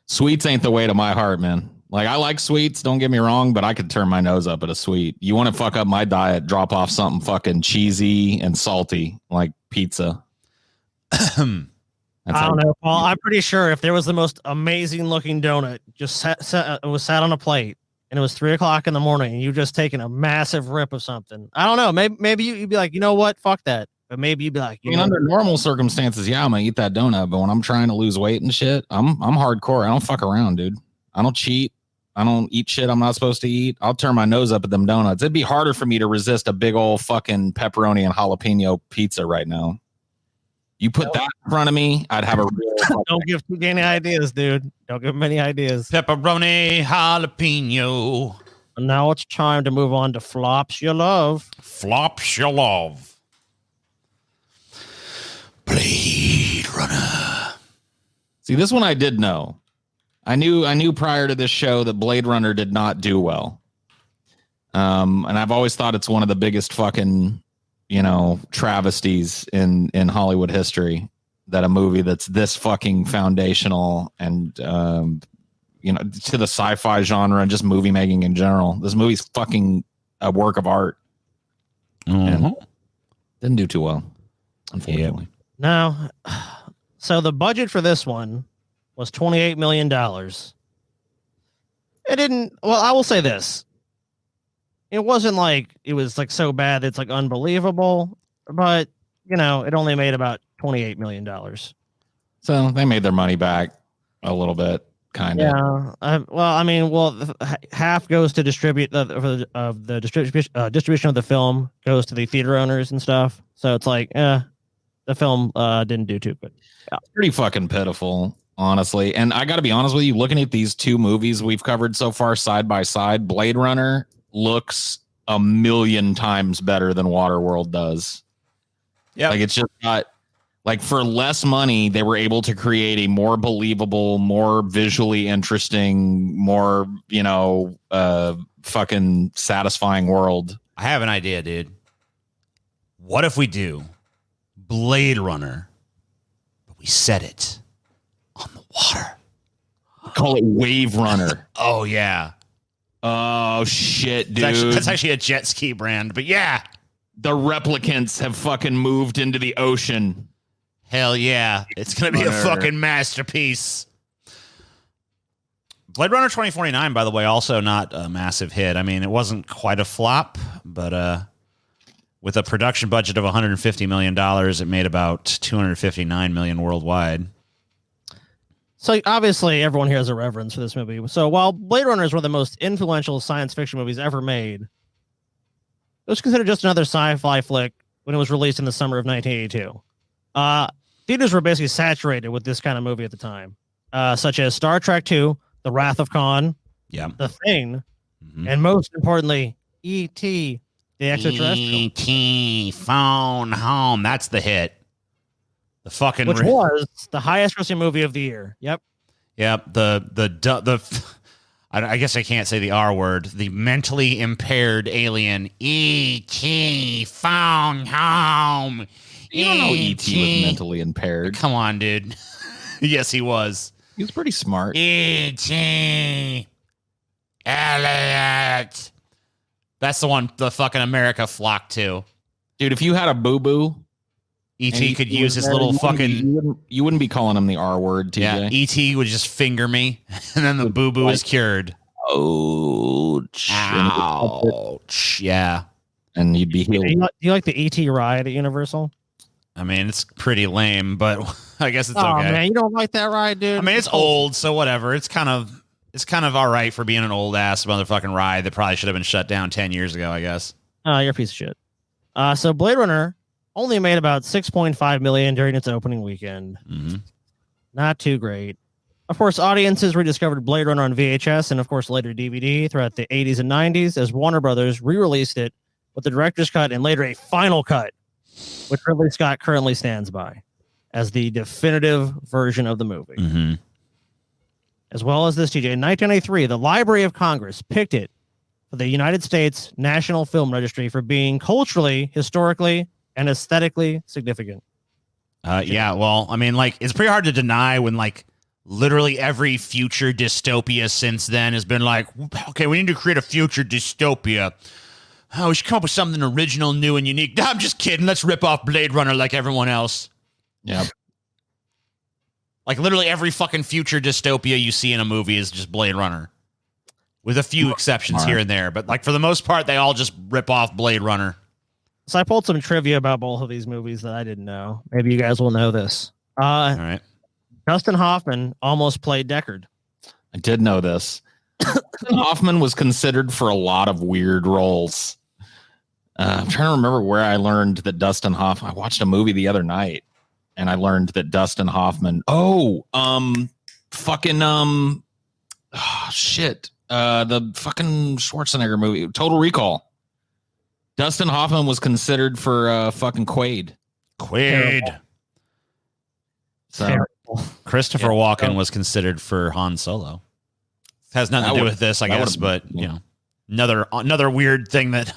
Speaker 3: Sweets ain't the way to my heart, man. Like, I like sweets, don't get me wrong, but I could turn my nose up at a sweet. You want to fuck up my diet, drop off something fucking cheesy and salty, like pizza.
Speaker 1: I don't know, Paul. I'm pretty sure if there was the most amazing looking donut just was sat on a plate and it was 3:00 in the morning and you just taken a massive rip of something. I don't know. Maybe you'd be like, you know what? Fuck that. But maybe you'd be like,
Speaker 3: under normal circumstances, yeah, I'm gonna eat that donut. But when I'm trying to lose weight and shit, I'm hardcore. I don't fuck around, dude. I don't cheat. I don't eat shit I'm not supposed to eat. I'll turn my nose up at them donuts. It'd be harder for me to resist a big old fucking pepperoni and jalapeno pizza right now. You put that in front of me, I'd have a real...
Speaker 1: Don't give too many ideas, dude. Don't give many ideas.
Speaker 2: Pepperoni, jalapeno.
Speaker 1: And now it's time to move on to flops you love.
Speaker 2: Flops you love. Blade Runner.
Speaker 3: See, this one I did know. I knew prior to this show that Blade Runner did not do well. And I've always thought it's one of the biggest fucking... travesties in Hollywood history, that a movie that's this fucking foundational and, to the sci-fi genre and just movie making in general. This movie's fucking a work of art.
Speaker 2: Mm-hmm.
Speaker 3: And didn't do too well, unfortunately.
Speaker 1: No. So the budget for this one was $28 million. It didn't, well, I will say this. It wasn't like it was like so bad it's like unbelievable, but it only made about $28 million.
Speaker 3: So they made their money back a little bit, kind of.
Speaker 1: Yeah. Half goes to distribute the distribution of the film goes to the theater owners and stuff. So it's like, the film didn't do too good. Yeah.
Speaker 3: It's pretty fucking pitiful, honestly. And I got to be honest with you, looking at these two movies we've covered so far side by side, Blade Runner looks a million times better than Waterworld does. Yeah, like it's just not like, for less money they were able to create a more believable, more visually interesting, more fucking satisfying world.
Speaker 2: I have an idea, dude. What if we do Blade Runner, but we set it on the water?
Speaker 3: Call it Wave Runner.
Speaker 2: Oh yeah.
Speaker 3: Oh shit, dude.
Speaker 2: That's actually a jet ski brand, but yeah.
Speaker 3: The replicants have fucking moved into the ocean.
Speaker 2: Hell yeah. It's going to be a fucking masterpiece. Blade Runner 2049, by the way, also not a massive hit. I mean, it wasn't quite a flop, but with a production budget of $150 million, it made about $259 million worldwide.
Speaker 1: So obviously everyone here has a reverence for this movie. So while Blade Runner is one of the most influential science fiction movies ever made, it was considered just another sci-fi flick when it was released in the summer of 1982. Theaters were basically saturated with this kind of movie at the time, such as Star Trek II, The Wrath of Khan, The Thing, and most importantly, E.T., the extraterrestrial.
Speaker 2: E.T. Phone Home. That's the hit. The fucking
Speaker 1: Which was the highest grossing movie of the year. Yep.
Speaker 2: I guess I can't say the R word. The mentally impaired alien E.T. Phone Home.
Speaker 3: You don't know E.T. was mentally impaired.
Speaker 2: Come on, dude. Yes, he was.
Speaker 3: He was pretty smart.
Speaker 2: E.T. Elliot. That's the one the fucking America flocked to.
Speaker 3: Dude, if you had a boo-boo,
Speaker 2: E.T. could use his little fucking...
Speaker 3: You wouldn't be calling him the R word, TJ.
Speaker 2: Yeah, E.T. would just finger me, and then the boo-boo is cured.
Speaker 3: Ouch.
Speaker 2: Ouch. Yeah.
Speaker 3: And you'd be healed.
Speaker 1: Do you like the E.T. ride at Universal?
Speaker 2: I mean, it's pretty lame, but I guess it's okay.
Speaker 1: Oh, man, you don't like that ride, dude?
Speaker 2: I mean, it's old, so whatever. It's kind of all right for being an old-ass motherfucking ride that probably should have been shut down 10 years ago, I guess.
Speaker 1: Oh, you're a piece of shit. So Blade Runner only made about $6.5 million during its opening weekend.
Speaker 2: Mm-hmm.
Speaker 1: Not too great. Of course, audiences rediscovered Blade Runner on VHS and, of course, later DVD throughout the 80s and 90s as Warner Brothers re-released it with the director's cut and later a final cut, which Ridley Scott currently stands by as the definitive version of the movie.
Speaker 2: Mm-hmm.
Speaker 1: As well as this, TJ, in 1993, the Library of Congress picked it for the United States National Film Registry for being culturally, historically, and aesthetically significant.
Speaker 2: Yeah, well, I mean, like, it's pretty hard to deny when, like, literally every future dystopia since then has been like, okay, we need to create a future dystopia. Oh, we should come up with something original, new, and unique. No, I'm just kidding. Let's rip off Blade Runner like everyone else.
Speaker 3: Yep.
Speaker 2: Like, literally every fucking future dystopia you see in a movie is just Blade Runner. With a few exceptions here and there. But, like, for the most part, they all just rip off Blade Runner.
Speaker 1: So I pulled some trivia about both of these movies that I didn't know. Maybe you guys will know this.
Speaker 2: All right.
Speaker 1: Dustin Hoffman almost played Deckard.
Speaker 3: I did know this. Dustin Hoffman was considered for a lot of weird roles. I'm trying to remember where I learned that Dustin Hoffman... I watched a movie the other night, and I learned that Dustin Hoffman... the fucking Schwarzenegger movie, Total Recall. Dustin Hoffman was considered for fucking Quaid.
Speaker 2: Quaid.
Speaker 3: So
Speaker 2: Christopher Walken was considered for Han Solo. Has nothing to do with this, I guess, but you know, another weird thing that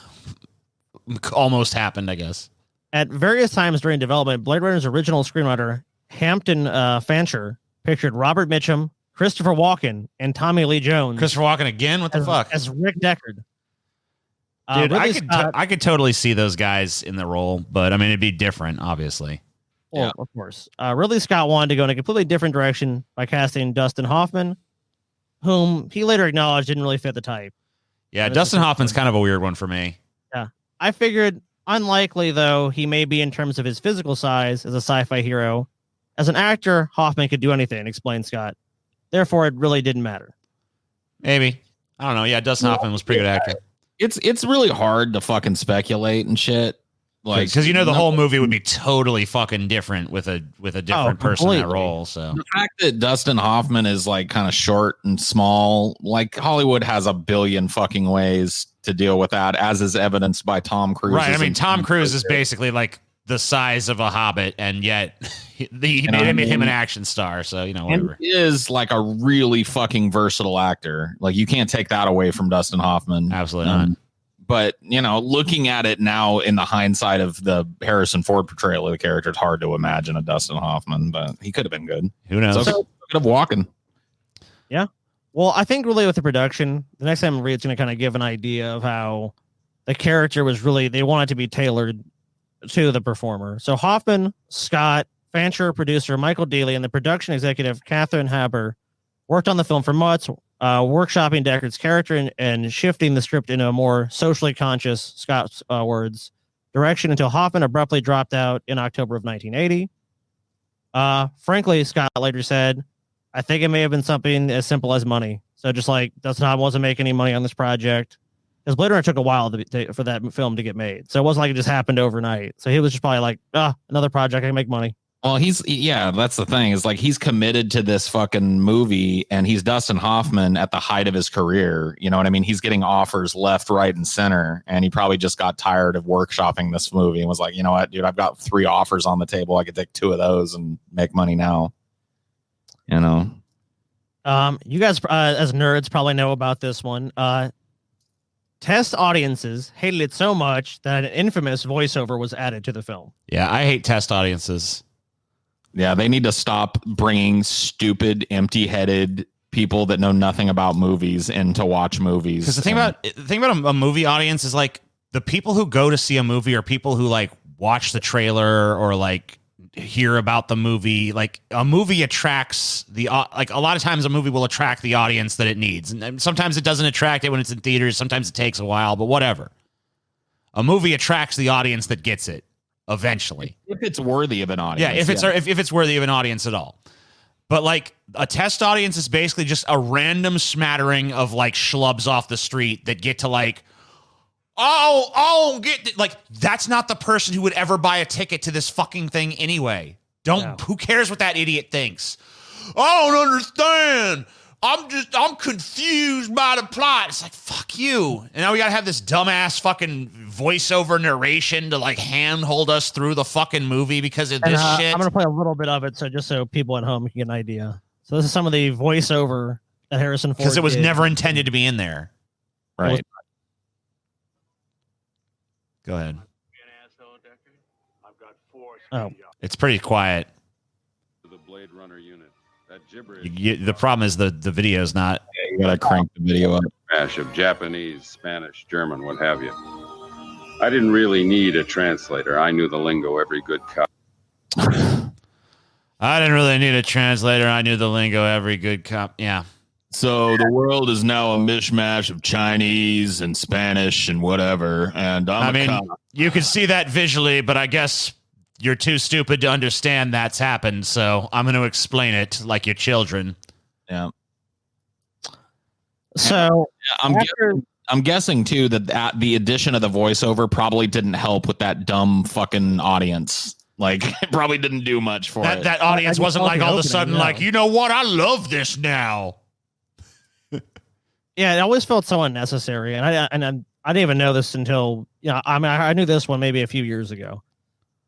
Speaker 2: almost happened, I guess.
Speaker 1: At various times during development, Blade Runner's original screenwriter Hampton Fancher pictured Robert Mitchum, Christopher Walken, and Tommy Lee Jones.
Speaker 2: Christopher Walken again? What the fuck?
Speaker 1: As Rick Deckard.
Speaker 2: Dude, I could totally see those guys in the role, but I mean, it'd be different, obviously.
Speaker 1: Well, of course. Ridley Scott wanted to go in a completely different direction by casting Dustin Hoffman, whom he later acknowledged didn't really fit the type.
Speaker 2: Yeah, Dustin Hoffman's kind of a weird one for me.
Speaker 1: Yeah. I figured, unlikely though he may be in terms of his physical size as a sci-fi hero, as an actor, Hoffman could do anything, explained Scott. Therefore, it really didn't matter.
Speaker 2: Maybe. I don't know. Yeah, Dustin Hoffman was a pretty good actor.
Speaker 3: It's really hard to fucking speculate and shit. Like,
Speaker 2: because the whole movie would be totally fucking different with a different person in that role. So
Speaker 3: the fact that Dustin Hoffman is like kind of short and small, like Hollywood has a billion fucking ways to deal with that, as is evidenced by Tom Cruise.
Speaker 2: Right. I mean, Tom Cruise is basically like the size of a hobbit, and yet they made him an action star. So, you know, whatever.
Speaker 3: And he is like a really fucking versatile actor. Like, you can't take that away from Dustin Hoffman.
Speaker 2: Absolutely not.
Speaker 3: But, you know, looking at it now in the hindsight of the Harrison Ford portrayal of the character, it's hard to imagine a Dustin Hoffman, but he could have been good.
Speaker 2: Who knows?
Speaker 3: So could have Walken.
Speaker 1: Yeah. Well, I think really with the production, the next time I read, it's going to kind of give an idea of how the character was really, they wanted to be tailored to the performer. So Hoffman, Scott, Fancher, producer Michael Dealey, and the production executive Catherine Haber worked on the film for months, workshopping Deckard's character and shifting the script into a more socially conscious, Scott's words, direction until Hoffman abruptly dropped out in October of 1980. Frankly, Scott later said, I think it may have been something as simple as money. So just like Dustin Hoffman wasn't making any money on this project, Because Blade Runner took a while for that film to get made. So it wasn't like it just happened overnight. So he was just probably like, another project, I can make money.
Speaker 3: Well, that's the thing, is like he's committed to this fucking movie, and he's Dustin Hoffman at the height of his career. You know what I mean? He's getting offers left, right, and center, and he probably just got tired of workshopping this movie and was like, you know what, dude, I've got 3 offers on the table. I could take 2 of those and make money now. You know?
Speaker 1: You guys, as nerds, probably know about this one. Test audiences hated it so much that an infamous voiceover was added to the film.
Speaker 2: Yeah, I hate test audiences.
Speaker 3: Yeah, they need to stop bringing stupid, empty-headed people that know nothing about movies in to watch movies.
Speaker 2: Because the thing about a movie audience is like the people who go to see a movie are people who like watch the trailer or like hear about the movie. Like a movie attracts like a lot of times a movie will attract the audience that it needs, and sometimes it doesn't attract it when it's in theaters. Sometimes it takes a while, but whatever. A movie attracts the audience that gets it. Eventually,
Speaker 3: if it's worthy of an audience,
Speaker 2: yeah, if it's worthy of an audience at all. But like a test audience is basically just a random smattering of like schlubs off the street that get to like, like that's not the person who would ever buy a ticket to this fucking thing anyway. Who cares what that idiot thinks? I don't understand. I'm confused by the plot. It's like, fuck you. And now we got to have this dumbass fucking voiceover narration to like handhold us through the fucking movie because of this shit.
Speaker 1: I'm going to play a little bit of it. So just so people at home can get an idea. So this is some of the voiceover that Harrison Ford
Speaker 2: because it was
Speaker 1: did.
Speaker 2: never intended to be in there.
Speaker 3: Right.
Speaker 2: Go ahead.
Speaker 1: Oh,
Speaker 2: it's pretty quiet.
Speaker 8: The Blade Runner unit.
Speaker 2: The problem is the video is not.
Speaker 3: Yeah, you gotta crank the video up.
Speaker 8: Crash of Japanese, Spanish, German, what have you. I didn't really need a translator. I knew the lingo every good cop.
Speaker 2: I didn't really need a translator. I knew the lingo every good cop. Yeah.
Speaker 3: So the world is now a mishmash of Chinese and Spanish and whatever. And
Speaker 2: you can see that visually, but I guess you're too stupid to understand that's happened. So I'm going to explain it like your children.
Speaker 3: Yeah.
Speaker 1: So
Speaker 3: I'm guessing too that the addition of the voiceover probably didn't help with that dumb fucking audience. Like it probably didn't do much for it.
Speaker 2: That audience wasn't like all of a sudden like, you know what? I love this now.
Speaker 1: Yeah, it always felt so unnecessary, and I didn't even know this until I knew this one maybe a few years ago,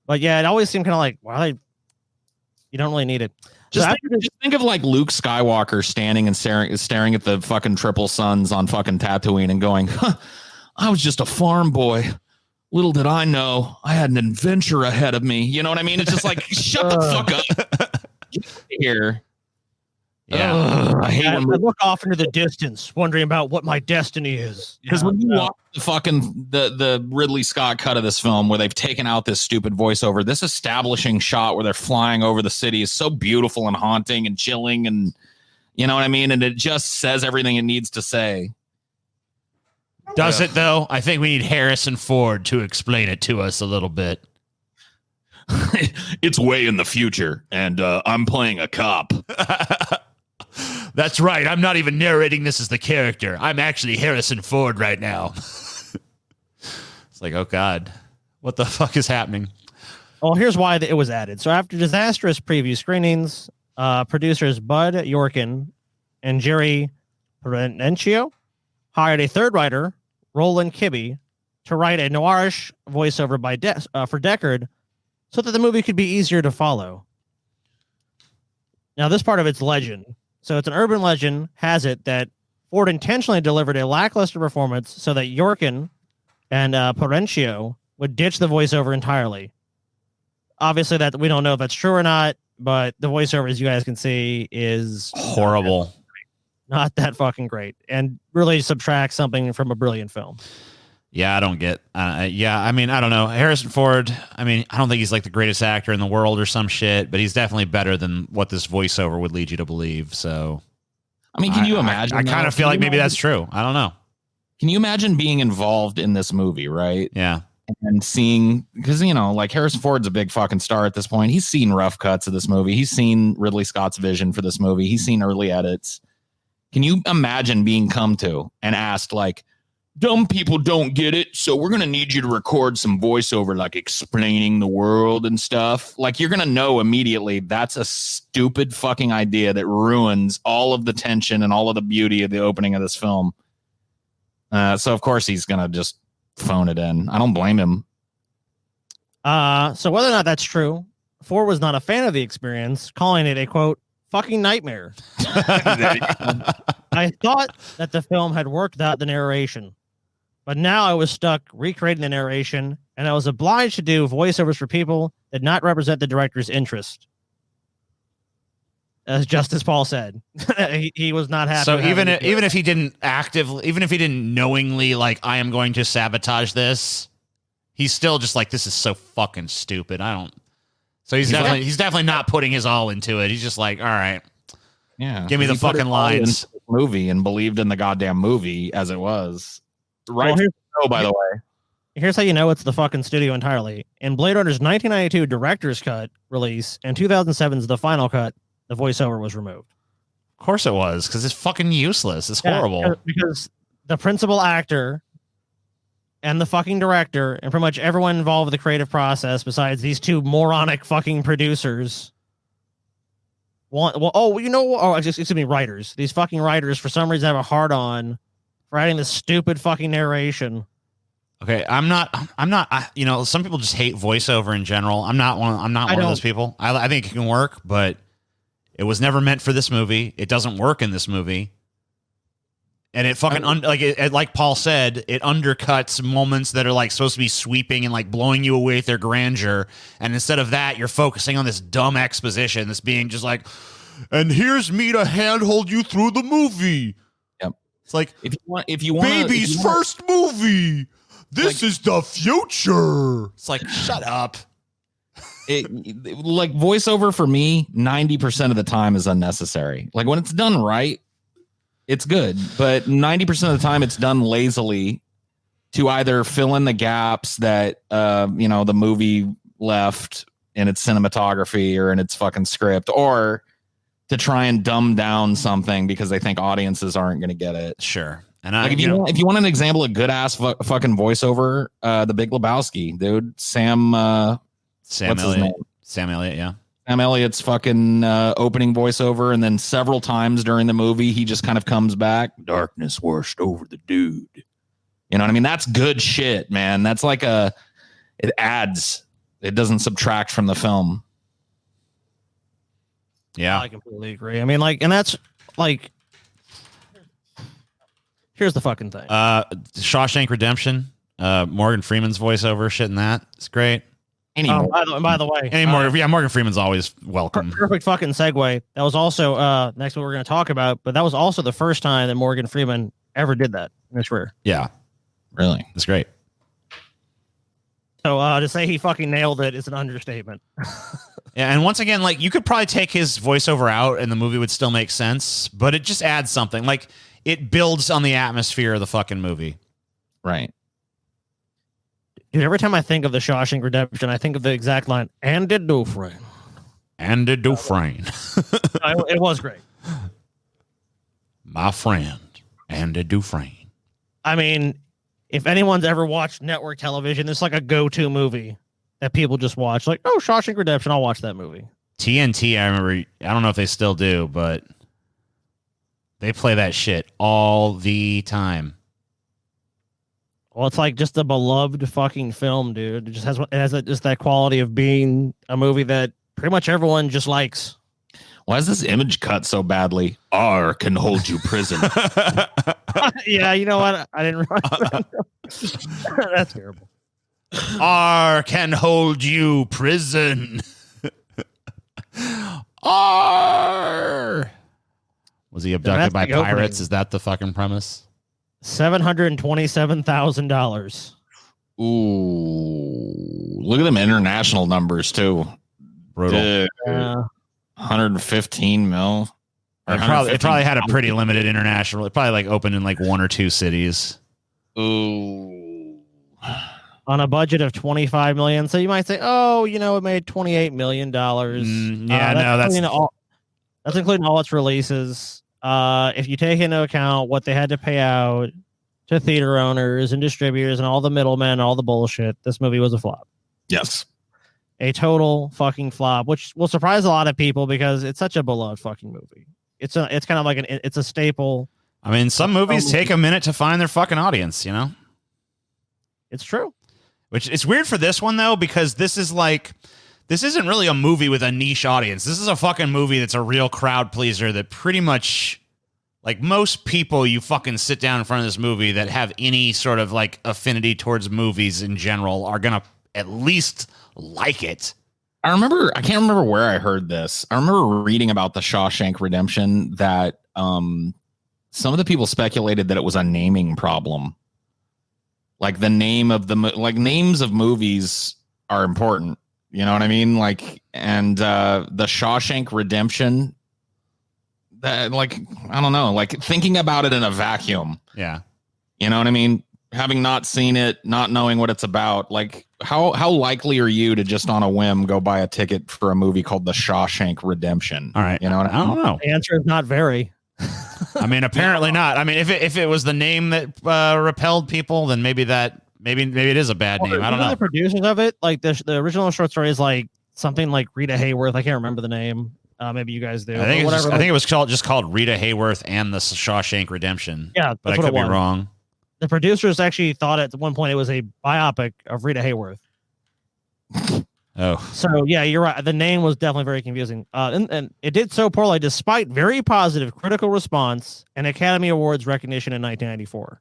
Speaker 1: but yeah, it always seemed kind of like you don't really need it.
Speaker 3: Just think of like Luke Skywalker standing and staring at the fucking triple suns on fucking Tatooine and going, I was just a farm boy. Little did I know I had an adventure ahead of me. You know what I mean? It's just like, shut the fuck up. Get here.
Speaker 2: Yeah.
Speaker 1: I hate when I look off into the distance, wondering about what my destiny is.
Speaker 3: Because when you watch the fucking the Ridley Scott cut of this film, where they've taken out this stupid voiceover, this establishing shot where they're flying over the city is so beautiful and haunting and chilling, and you know what I mean. And it just says everything it needs to say.
Speaker 2: Does it though? I think we need Harrison Ford to explain it to us a little bit.
Speaker 3: It's way in the future, and I'm playing a cop.
Speaker 2: That's right. I'm not even narrating this as the character. I'm actually Harrison Ford right now. It's like, oh, God. What the fuck is happening?
Speaker 1: Well, here's why it was added. So after disastrous preview screenings, producers Bud Yorkin and Jerry Perencio hired a third writer, Roland Kibbe, to write a noirish voiceover for Deckard so that the movie could be easier to follow. Now, this part of it's legend. So it's an urban legend, has it, that Ford intentionally delivered a lackluster performance so that Yorkin and Perencio would ditch the voiceover entirely. Obviously, that we don't know if that's true or not, but the voiceover, as you guys can see, is
Speaker 2: horrible.
Speaker 1: Not that fucking great, and really subtracts something from a brilliant film.
Speaker 2: Yeah, I don't get. I mean, I don't know. Harrison Ford, I mean, I don't think he's like the greatest actor in the world or some shit, but he's definitely better than what this voiceover would lead you to believe. So,
Speaker 3: I mean, can you imagine?
Speaker 2: I kind of feel like maybe that's true. I don't know.
Speaker 3: Can you imagine being involved in this movie, right?
Speaker 2: Yeah.
Speaker 3: And seeing, because, you know, like Harrison Ford's a big fucking star at this point. He's seen rough cuts of this movie. He's seen Ridley Scott's vision for this movie. He's seen early edits. Can you imagine being come to and asked, like, dumb people don't get it, so we're going to need you to record some voiceover, like explaining the world and stuff. Like, you're going to know immediately that's a stupid fucking idea that ruins all of the tension and all of the beauty of the opening of this film. So, of course, he's going to just phone it in. I don't blame him.
Speaker 1: So whether or not that's true, Ford was not a fan of the experience, calling it a, quote, fucking nightmare. I thought that the film had worked out the narration, but now I was stuck recreating the narration, and I was obliged to do voiceovers for people that did not represent the director's interest. Just as Paul said, he was not happy.
Speaker 2: So even if he didn't knowingly, like, I am going to sabotage this, he's still just like, this is so fucking stupid. So he's definitely not putting his all into it. He's just like, all right,
Speaker 3: yeah,
Speaker 2: give me the fucking lines.
Speaker 3: Movie and believed in the goddamn movie as it was. Right. Well, by the way,
Speaker 1: here's how you know it's the fucking studio entirely. In Blade Runner's 1992 director's cut release and 2007's the final cut, the voiceover was removed.
Speaker 2: Of course it was, because it's fucking useless. It's horrible.
Speaker 1: Because the principal actor and the fucking director and pretty much everyone involved with the creative process, besides these two moronic fucking producers, excuse me, writers. These fucking writers, for some reason, have a hard on for adding this stupid fucking narration.
Speaker 2: Okay, I'm not. Some people just hate voiceover in general. I'm not one of those people. I think it can work, but it was never meant for this movie. It doesn't work in this movie. And it fucking like Paul said, it undercuts moments that are like supposed to be sweeping and like blowing you away with their grandeur. And instead of that, you're focusing on this dumb exposition that's being just like, and here's me to handhold you through the movie.
Speaker 3: Yep.
Speaker 2: It's like,
Speaker 3: if you want
Speaker 2: baby's first movie. This is the future. It's like, shut up.
Speaker 3: Like, voiceover for me, 90% of the time is unnecessary. Like, when it's done right, it's good, but 90% of the time it's done lazily to either fill in the gaps that the movie left in its cinematography or in its fucking script, or to try and dumb down something because they think audiences aren't going to get it.
Speaker 2: Sure. And
Speaker 3: if you want an example of good ass fucking voiceover, The Big Lebowski, dude, Sam what's
Speaker 2: Elliott.
Speaker 3: his name?
Speaker 2: Sam Elliott, yeah.
Speaker 3: Sam Elliott's fucking opening voiceover, and then several times during the movie, he just kind of comes back. Darkness washed over the dude. You know what I mean? That's good shit, man. That's like it adds. It doesn't subtract from the film.
Speaker 2: Yeah.
Speaker 1: I completely agree. I mean, like, and that's like, here's the fucking thing.
Speaker 2: Shawshank Redemption, Morgan Freeman's voiceover, shit in that. It's great.
Speaker 1: By the way,
Speaker 2: Morgan Freeman's always welcome.
Speaker 1: Perfect fucking segue. That was also next what we're going to talk about, but that was also the first time that Morgan Freeman ever did that in his career.
Speaker 2: Yeah,
Speaker 3: really,
Speaker 2: it's great.
Speaker 1: So to say he fucking nailed it is an understatement.
Speaker 2: Yeah, and once again, like, you could probably take his voiceover out and the movie would still make sense, but it just adds something. Like, it builds on the atmosphere of the fucking movie.
Speaker 3: Right.
Speaker 1: Dude, every time I think of the Shawshank Redemption, I think of the exact line, Andy Dufresne.
Speaker 2: Andy Dufresne.
Speaker 1: It was great.
Speaker 2: My friend, Andy Dufresne.
Speaker 1: I mean, if anyone's ever watched network television, it's like a go-to movie that people just watch. Like, oh, Shawshank Redemption, I'll watch that movie.
Speaker 2: TNT, I remember, I don't know if they still do, but they play that shit all the time.
Speaker 1: Well, it's like just a beloved fucking film, dude. It just has just that quality of being a movie that pretty much everyone just likes.
Speaker 3: Why is this image cut so badly? R can hold you prisoner.
Speaker 1: Yeah, you know what? I didn't realize that. That's terrible.
Speaker 2: R can hold you prison. R. Was he abducted by pirates? Is that the fucking premise?
Speaker 1: $727,000.
Speaker 3: Ooh, look at them international numbers too.
Speaker 2: Brutal.
Speaker 3: 115 mil.
Speaker 2: It probably had a pretty limited international. It probably like opened in like one or two cities.
Speaker 3: Ooh.
Speaker 1: On a budget of $25 million. So you might say, oh, it made $28 million. That's including all its releases. If you take into account what they had to pay out, to theater owners and distributors and all the middlemen, all the bullshit, this movie was a flop.
Speaker 3: Yes.
Speaker 1: A total fucking flop, which will surprise a lot of people because it's such a beloved fucking movie. It's kind of like it's a staple.
Speaker 2: I mean, some movies take a minute to find their fucking audience, you know?
Speaker 1: It's true.
Speaker 2: Which it's weird for this one, though, because this isn't really a movie with a niche audience. This is a fucking movie that's a real crowd pleaser that pretty much, like, most people you fucking sit down in front of this movie that have any sort of, like, affinity towards movies in general are going to at least like it.
Speaker 3: I can't remember where I heard this. I remember reading about the Shawshank Redemption that some of the people speculated that it was a naming problem. Like the name of names of movies are important. You know what I mean? Like, and the Shawshank Redemption, that, like, I don't know, like thinking about it in a vacuum.
Speaker 2: Yeah.
Speaker 3: You know what I mean? Having not seen it, not knowing what it's about, like how likely are you to just on a whim go buy a ticket for a movie called The Shawshank Redemption?
Speaker 2: All right.
Speaker 3: You know what
Speaker 2: I don't know.
Speaker 1: The answer is not very.
Speaker 2: I mean, apparently not. I mean, if it was the name that repelled people, then maybe it is a bad name. I don't know.
Speaker 1: The producers of it, like the original short story is like something like Rita Hayworth. I can't remember the name. Maybe you guys do.
Speaker 2: I think it was called Rita Hayworth and the Shawshank Redemption.
Speaker 1: Yeah,
Speaker 2: but I could be wrong.
Speaker 1: The producers actually thought at one point it was a biopic of Rita Hayworth.
Speaker 2: Oh.
Speaker 1: So, yeah, you're right. The name was definitely very confusing. And it did so poorly despite very positive critical response and Academy Awards recognition in 1994.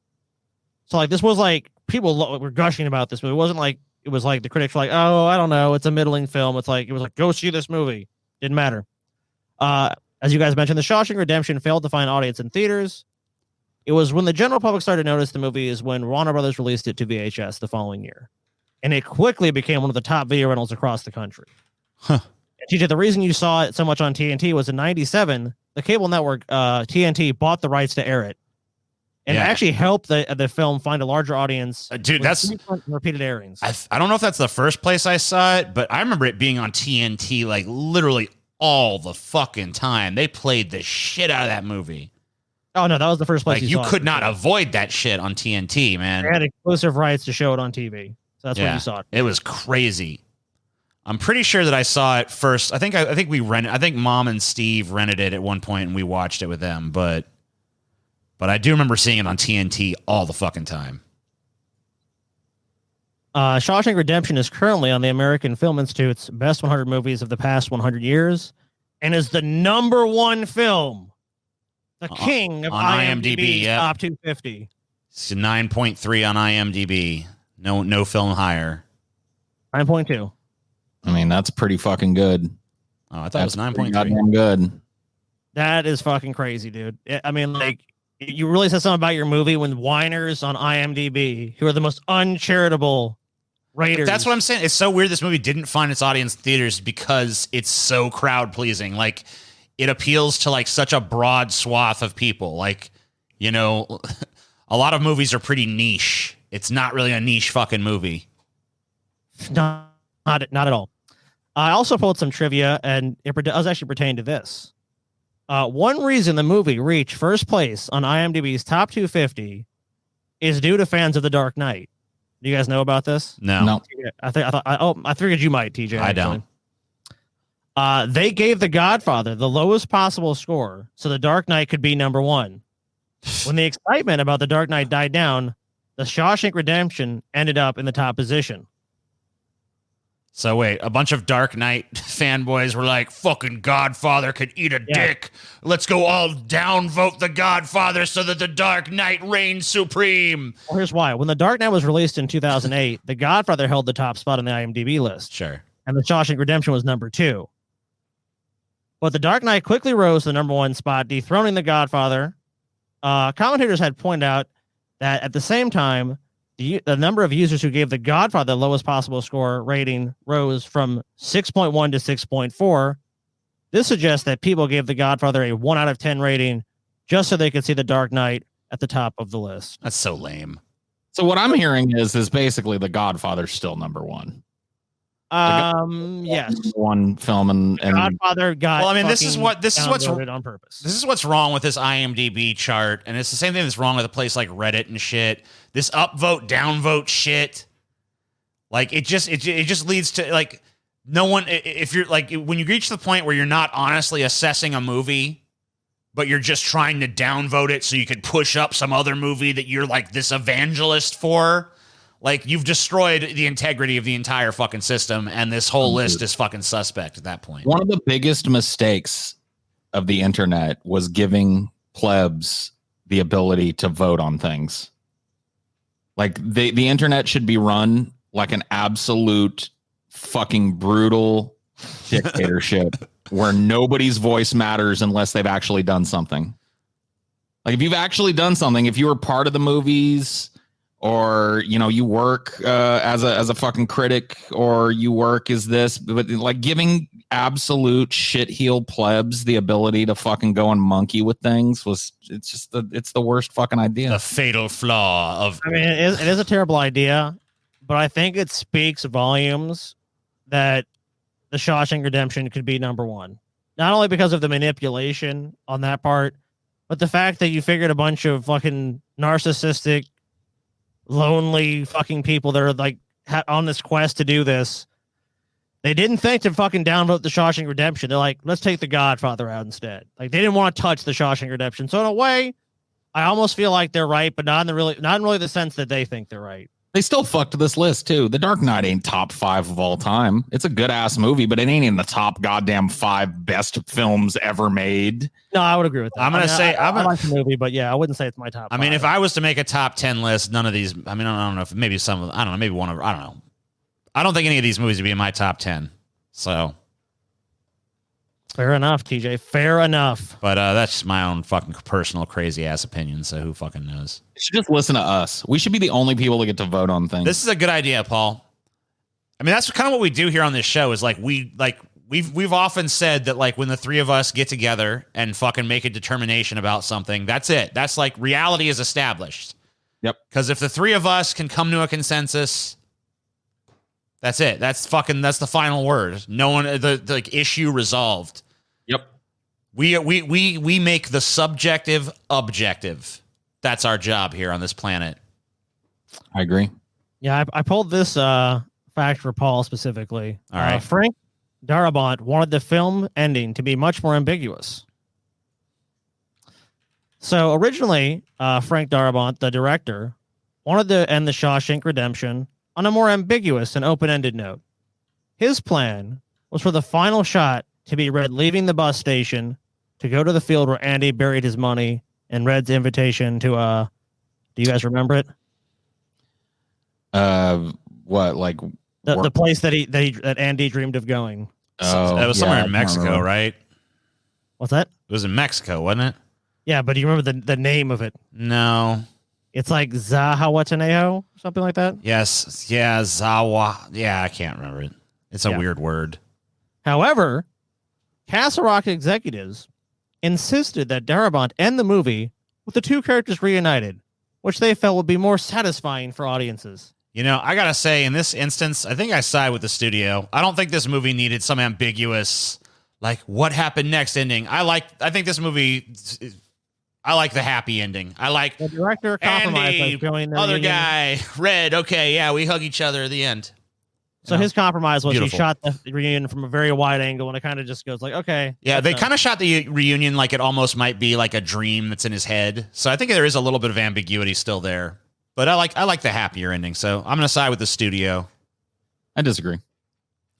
Speaker 1: So, like, this was like people were gushing about this, but it wasn't like it was like the critics were like, oh, I don't know, it's a middling film. It was like, go see this movie. Didn't matter. As you guys mentioned, The Shawshank Redemption failed to find audience in theaters. It was when the general public started to notice the movie is when Warner Brothers released it to VHS the following year. And it quickly became one of the top video rentals across the country.
Speaker 2: Huh.
Speaker 1: TJ, the reason you saw it so much on TNT was in 97, the cable network TNT bought the rights to air it. And it actually helped the film find a larger audience.
Speaker 2: Dude, that's
Speaker 1: repeated airings.
Speaker 2: I don't know if that's the first place I saw it, but I remember it being on TNT like literally all the fucking time. They played the shit out of that movie.
Speaker 1: Oh, no, that was the first place
Speaker 2: you could not avoid that shit on TNT, man.
Speaker 1: They had exclusive rights to show it on TV. So that's when you saw it.
Speaker 2: It was crazy. I'm pretty sure that I saw it first. I think we rented. I think Mom and Steve rented it at one point and we watched it with them. But I do remember seeing it on TNT all the fucking time.
Speaker 1: Shawshank Redemption is currently on the American Film Institute's Best 100 Movies of the Past 100 Years and is the #1 film, the king of IMDb's top 250.
Speaker 2: It's 9.3 on IMDb. No film higher.
Speaker 1: 9.2.
Speaker 3: I mean, that's pretty fucking good.
Speaker 2: Oh, I thought it was 9.3.
Speaker 3: Goddamn good.
Speaker 1: That is fucking crazy, dude. I mean, like, you really said something about your movie when whiners on IMDb, who are the most uncharitable raters.
Speaker 2: But that's what I'm saying. It's so weird this movie didn't find its audience in theaters because it's so crowd pleasing. Like, it appeals to like such a broad swath of people. Like, you know, a lot of movies are pretty niche. It's not really a niche fucking movie.
Speaker 1: Not at all. I also pulled some trivia, and it does actually pertain to this. One reason the movie reached first place on IMDb's top 250 is due to fans of The Dark Knight. Do you guys know about this?
Speaker 2: No.
Speaker 1: I figured you might, TJ.
Speaker 2: I don't.
Speaker 1: They gave The Godfather the lowest possible score so The Dark Knight could be #1. When the excitement about The Dark Knight died down, The Shawshank Redemption ended up in the top position.
Speaker 2: So wait, a bunch of Dark Knight fanboys were like, fucking Godfather could eat a dick. Let's go all downvote The Godfather so that The Dark Knight reigns supreme.
Speaker 1: Well, here's why. When The Dark Knight was released in 2008, The Godfather held the top spot on the IMDb list.
Speaker 2: Sure.
Speaker 1: And The Shawshank Redemption was #2. But The Dark Knight quickly rose to the #1 spot, dethroning The Godfather. Commentators had pointed out that at the same time, the number of users who gave The Godfather the lowest possible score rating rose from 6.1 to 6.4. This suggests that people gave The Godfather a 1 out of 10 rating just so they could see The Dark Knight at the top of the list.
Speaker 2: That's so lame.
Speaker 3: So what I'm hearing is basically The Godfather's still #1.
Speaker 1: Yes.
Speaker 3: One film and
Speaker 1: Godfather got.
Speaker 2: Well, I mean, this is what's
Speaker 1: downvoted on purpose.
Speaker 2: This is what's wrong with this IMDb chart, and it's the same thing that's wrong with a place like Reddit and shit. This upvote, downvote shit. Like it just leads to like no one. If you're like when you reach the point where you're not honestly assessing a movie, but you're just trying to downvote it so you could push up some other movie that you're like this evangelist for. Like, you've destroyed the integrity of the entire fucking system, and this whole list is fucking suspect at that point.
Speaker 3: One of the biggest mistakes of the internet was giving plebs the ability to vote on things. Like, the internet should be run like an absolute fucking brutal dictatorship where nobody's voice matters unless they've actually done something. Like, if you've actually done something, if you were part of the movies... or, you know, you work as a fucking critic, or you work as this, but like giving absolute shitheel plebs the ability to fucking go and monkey with things it's the worst fucking idea.
Speaker 2: The fatal flaw of.
Speaker 1: I mean, it is a terrible idea, but I think it speaks volumes that the Shawshank Redemption could be number one. Not only because of the manipulation on that part, but the fact that you figured a bunch of fucking narcissistic, lonely fucking people that are like on this quest to do this. They didn't think to fucking downvote the Shawshank Redemption. They're like, let's take the Godfather out instead. Like, they didn't want to touch the Shawshank Redemption. So in a way, I almost feel like they're right, but not in really the sense that they think they're right.
Speaker 3: They still fucked this list too. The Dark Knight ain't top 5 of all time. It's a good ass movie, but it ain't in the top goddamn 5 best films ever made.
Speaker 1: No, I would agree with that.
Speaker 2: I'm gonna say
Speaker 1: I like the movie, but yeah, I wouldn't say it's my top.
Speaker 2: I mean,
Speaker 1: 5.
Speaker 2: if I was to make a top 10 list, none of these. I mean, I don't know if maybe some of. I don't know. Maybe one of. I don't know. I don't think any of these movies would be in my top 10. So.
Speaker 1: Fair enough, TJ. Fair enough.
Speaker 2: But that's just my own fucking personal crazy ass opinion. So who fucking knows?
Speaker 3: You should just listen to us. We should be the only people that get to vote on things.
Speaker 2: This is a good idea, Paul. I mean, that's kind of what we do here on this show. Is like we've often said that like when the three of us get together and fucking make a determination about something, that's it. That's like reality is established.
Speaker 3: Yep.
Speaker 2: Because if the three of us can come to a consensus, that's it. That's the final word. No one the like issue resolved.
Speaker 3: Yep.
Speaker 2: We make the subjective objective. That's our job here on this planet.
Speaker 3: I agree.
Speaker 1: Yeah, I pulled this fact for Paul specifically.
Speaker 2: All right.
Speaker 1: Frank Darabont wanted the film ending to be much more ambiguous. So originally, Frank Darabont, the director, wanted to end the Shawshank Redemption on a more ambiguous and open-ended note. His plan was for the final shot to be Red leaving the bus station to go to the field where Andy buried his money, and Red's invitation to do you guys remember it?
Speaker 3: What, like
Speaker 1: the place that Andy dreamed of going?
Speaker 2: Oh, that was somewhere in Mexico, right?
Speaker 1: What's that?
Speaker 2: It was in Mexico, wasn't it?
Speaker 1: Yeah, but do you remember the name of it?
Speaker 2: No.
Speaker 1: It's like Zahawataneo, something like that.
Speaker 2: Yes. Yeah, Zawa. Yeah, I can't remember it. It's a weird word.
Speaker 1: However, Castle Rock executives insisted that Darabont end the movie with the two characters reunited, which they felt would be more satisfying for audiences.
Speaker 2: You know, I gotta say, in this instance, I think I side with the studio. I don't think this movie needed some ambiguous, like, what happened next ending. I think this movie, I like the happy ending. I like
Speaker 1: the director compromised by going the
Speaker 2: other
Speaker 1: reunion.
Speaker 2: guy, Red. Okay, yeah, we hug each other at the end.
Speaker 1: So his compromise was
Speaker 2: Beautiful.
Speaker 1: He shot the reunion from a very wide angle, and it kind of just goes like, okay.
Speaker 2: Yeah, they kind of shot the reunion like it almost might be like a dream that's in his head. So I think there is a little bit of ambiguity still there. But I like the happier ending. So I'm going to side with the studio.
Speaker 3: I disagree.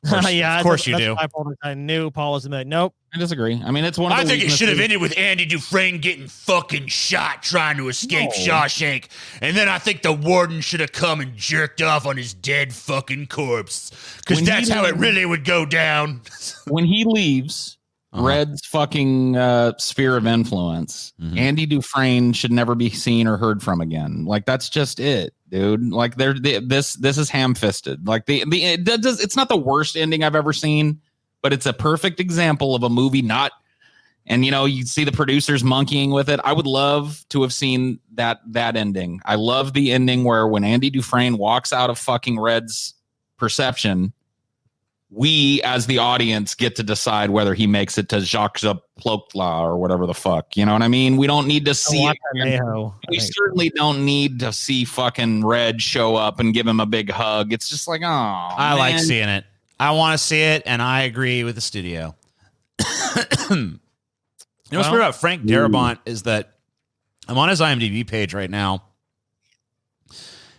Speaker 1: Yeah,
Speaker 2: of course you do.
Speaker 1: I knew Paul was like, nope.
Speaker 3: I disagree. I mean, it's one of the
Speaker 2: I think it should have
Speaker 3: weaknesses-
Speaker 2: ended with Andy Dufresne getting fucking shot trying to escape Shawshank. And then I think the warden should have come and jerked off on his dead fucking corpse. Because that's how it really would go down.
Speaker 3: When he leaves Red's fucking sphere of influence, Andy Dufresne should never be seen or heard from again. Like, that's just it, dude. Like, this is ham-fisted. Like, it's not the worst ending I've ever seen, but it's a perfect example of a movie not. And, you know, you see the producers monkeying with it. I would love to have seen that ending. I love the ending where when Andy Dufresne walks out of fucking Red's perception, we as the audience get to decide whether he makes it to Jacques Plotla or whatever the fuck. You know what I mean? We don't need to see it. We certainly don't need to see fucking Red show up and give him a big hug. It's just like, oh,
Speaker 2: I like seeing it. I want to see it, and I agree with the studio. You know what's weird about Frank Darabont is that I'm on his IMDb page right now,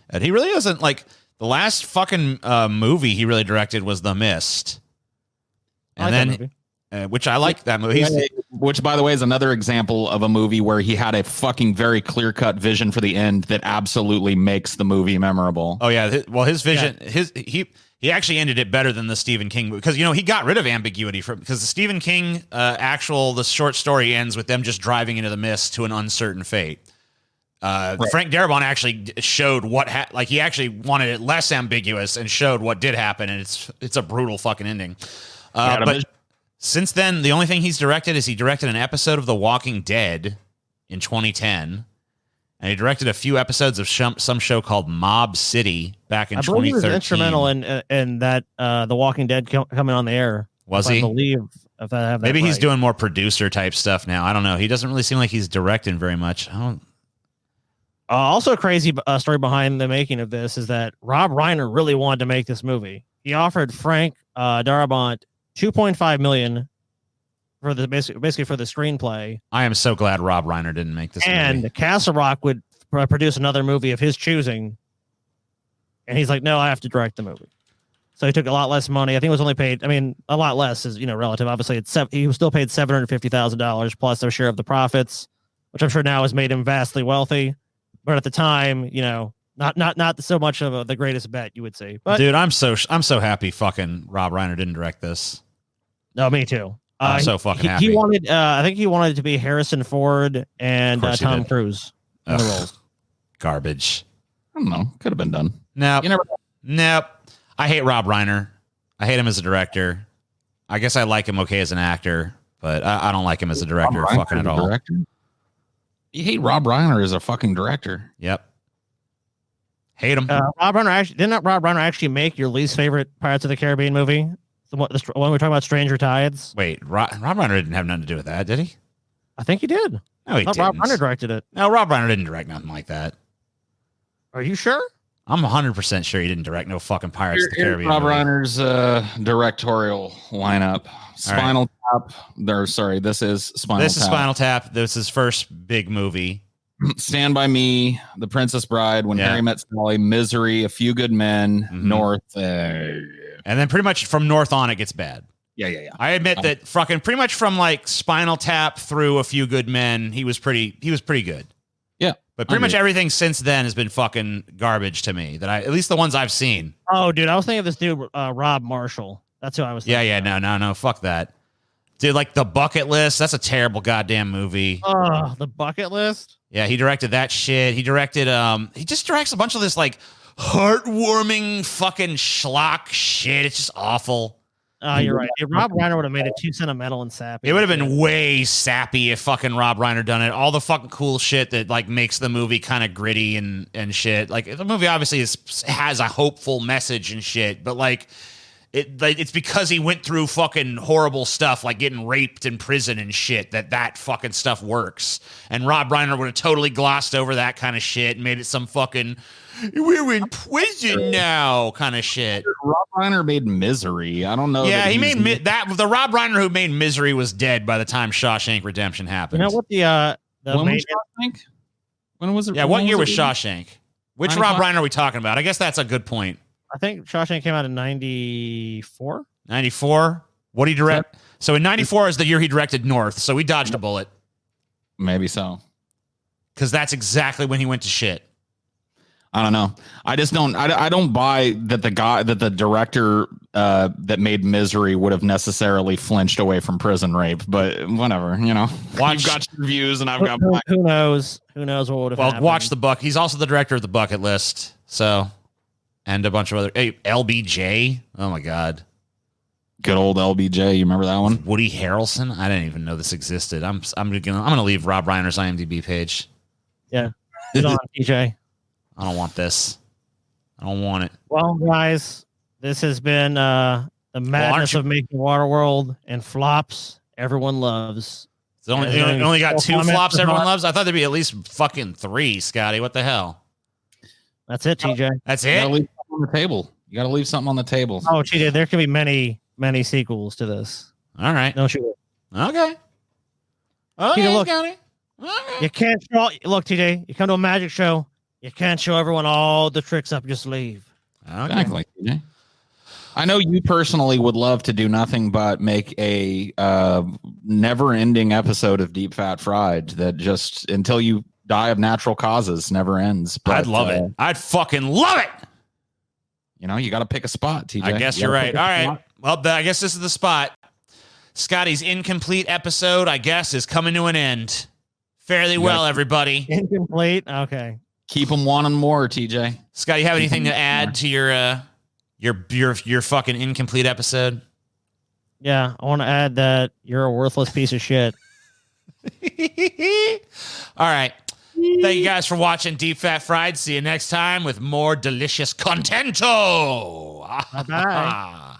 Speaker 2: and he really doesn't like the last fucking movie he really directed was The Mist, and which I like that movie.
Speaker 3: Which, by the way, is another example of a movie where he had a fucking very clear-cut vision for the end that absolutely makes the movie memorable.
Speaker 2: Oh yeah, well his vision, he actually ended it better than the Stephen King movie because he got rid of ambiguity because the Stephen King the short story ends with them just driving into the mist to an uncertain fate. Right. Frank Darabont actually showed he actually wanted it less ambiguous and showed what did happen, and it's a brutal fucking ending. But since then, the only thing he's directed is he directed an episode of The Walking Dead in 2010. And he directed a few episodes of some show called Mob City back in 2013. I believe he was
Speaker 1: instrumental in that The Walking Dead coming on the air.
Speaker 2: Was he?
Speaker 1: I believe if I have that
Speaker 2: Maybe he's
Speaker 1: right.
Speaker 2: doing more producer type stuff now. I don't know. He doesn't really seem like he's directing very much.
Speaker 1: Also, a crazy story behind the making of this is that Rob Reiner really wanted to make this movie. He offered Frank Darabont $2.5 million for the basically for the screenplay.
Speaker 2: I am so glad Rob Reiner didn't make this movie.
Speaker 1: And Castle Rock would produce another movie of his choosing. And he's like, no, I have to direct the movie. So he took a lot less money. I think it was only paid, a lot less is, relative. Obviously, he was still paid $750,000 plus their share of the profits, which I'm sure now has made him vastly wealthy. But at the time, not so much of the greatest bet, you would say. But
Speaker 2: dude, I'm so happy fucking Rob Reiner didn't direct this.
Speaker 1: No, me too.
Speaker 2: I'm so fucking happy.
Speaker 1: He wanted, I think he wanted it to be Harrison Ford and Tom Cruise in the roles.
Speaker 2: Garbage.
Speaker 3: I don't know. Could have been done.
Speaker 2: Nope. Nope. I hate Rob Reiner. I hate him as a director. I guess I like him okay as an actor, but I don't like him as a director fucking at all.
Speaker 3: Director? You hate Rob Reiner as a fucking director.
Speaker 2: Yep. Hate him.
Speaker 1: Rob Reiner didn't Rob Reiner actually make your least favorite Pirates of the Caribbean movie? The one we're talking about, Stranger Tides.
Speaker 2: Wait, Rob Reiner didn't have nothing to do with that, did he?
Speaker 1: I think he did.
Speaker 2: No, he didn't.
Speaker 1: Rob Reiner directed it.
Speaker 2: No, Rob Reiner didn't direct nothing like that.
Speaker 1: Are you sure?
Speaker 2: I'm 100% sure he didn't direct no fucking Pirates of the Caribbean.
Speaker 3: Rob
Speaker 2: movie.
Speaker 3: Reiner's directorial lineup. Spinal Tap. This is Spinal Tap.
Speaker 2: This is Spinal Tap. This is his first big movie.
Speaker 3: Stand By Me, The Princess Bride, When Harry Met Sally, Misery, A Few Good Men, North.
Speaker 2: And then pretty much from North on, it gets bad.
Speaker 3: Yeah.
Speaker 2: I admit that fucking pretty much from like Spinal Tap through A Few Good Men, he was pretty good.
Speaker 3: Yeah.
Speaker 2: But pretty much everything since then has been fucking garbage to me. At least the ones I've seen.
Speaker 1: Oh, dude, I was thinking of this dude, Rob Marshall. That's who I was thinking.
Speaker 2: Yeah, no, fuck that. Dude, like The Bucket List, that's a terrible goddamn movie.
Speaker 1: Oh, The Bucket List?
Speaker 2: Yeah, he directed that shit. He directed, he just directs a bunch of this like heartwarming fucking schlock shit. It's just awful.
Speaker 1: You're right. If Rob Reiner would have made it too sentimental and sappy.
Speaker 2: It would have been way sappy if fucking Rob Reiner done it. All the fucking cool shit that like makes the movie kind of gritty and shit. Like the movie obviously has a hopeful message and shit, but it's because he went through fucking horrible stuff like getting raped in prison and shit that fucking stuff works. And Rob Reiner would have totally glossed over that kind of shit and made it some fucking we're in prison now kind of shit.
Speaker 3: Rob Reiner made Misery. I don't know.
Speaker 2: Yeah, he made that. The Rob Reiner who made Misery was dead by the time Shawshank Redemption happened.
Speaker 1: You know what the
Speaker 3: when was Shawshank? When was it?
Speaker 2: Yeah, what year was Shawshank? Which Rob Reiner are we talking about? I guess that's a good point.
Speaker 1: I think Shawshank came out in 94.
Speaker 2: 94? What did he direct? So in 94 is the year he directed North. So we dodged a bullet.
Speaker 3: Maybe so.
Speaker 2: Because that's exactly when he went to shit.
Speaker 3: I don't know. I just don't. I don't buy that the director that made Misery would have necessarily flinched away from prison rape. But whatever, You've got your views, and I've got.
Speaker 1: Who knows? Who knows what would have happened?
Speaker 2: Well, watch the buck. He's also the director of The Bucket List. So, and a bunch of other. Hey, LBJ. Oh my God.
Speaker 3: Good old LBJ. You remember that one?
Speaker 2: Woody Harrelson. I didn't even know this existed. I'm gonna leave Rob Reiner's IMDb page.
Speaker 1: Yeah. Good on TJ.
Speaker 2: I don't want this. I don't want it.
Speaker 1: Well, guys, this has been the The madness of making Waterworld and flops everyone loves.
Speaker 2: It's only got 2 flops everyone loves? I thought there'd be at least fucking 3, Scotty. What the hell?
Speaker 1: That's it, TJ.
Speaker 2: That's
Speaker 3: You
Speaker 2: it?
Speaker 3: gotta leave something on the table. You got to leave something on the table.
Speaker 1: Oh, TJ, there could be many sequels to this.
Speaker 2: All right.
Speaker 1: No, sure.
Speaker 2: Okay. Okay,
Speaker 1: TJ, look,
Speaker 2: Scotty. Okay.
Speaker 1: you can't show. Look, TJ, you come to a magic show. You can't show everyone all the tricks up your sleeve.
Speaker 2: Okay.
Speaker 3: Exactly. TJ. I know you personally would love to do nothing but make a never-ending episode of Deep Fat Fried that just until you die of natural causes never ends. But,
Speaker 2: I'd love it. I'd fucking love it.
Speaker 3: You know, you got to pick a spot, TJ.
Speaker 2: I guess you're right. All right. Well, I guess this is the spot. Scotty's incomplete episode, I guess, is coming to an end. Fairly well, everybody.
Speaker 1: Incomplete. Okay.
Speaker 3: Keep them wanting more, TJ.
Speaker 2: Scotty, you have anything to add to your fucking incomplete episode?
Speaker 1: Yeah, I want to add that you're a worthless piece of shit.
Speaker 2: All right. Thank you guys for watching Deep Fat Fried. See you next time with more delicious contento.
Speaker 1: Bye-bye.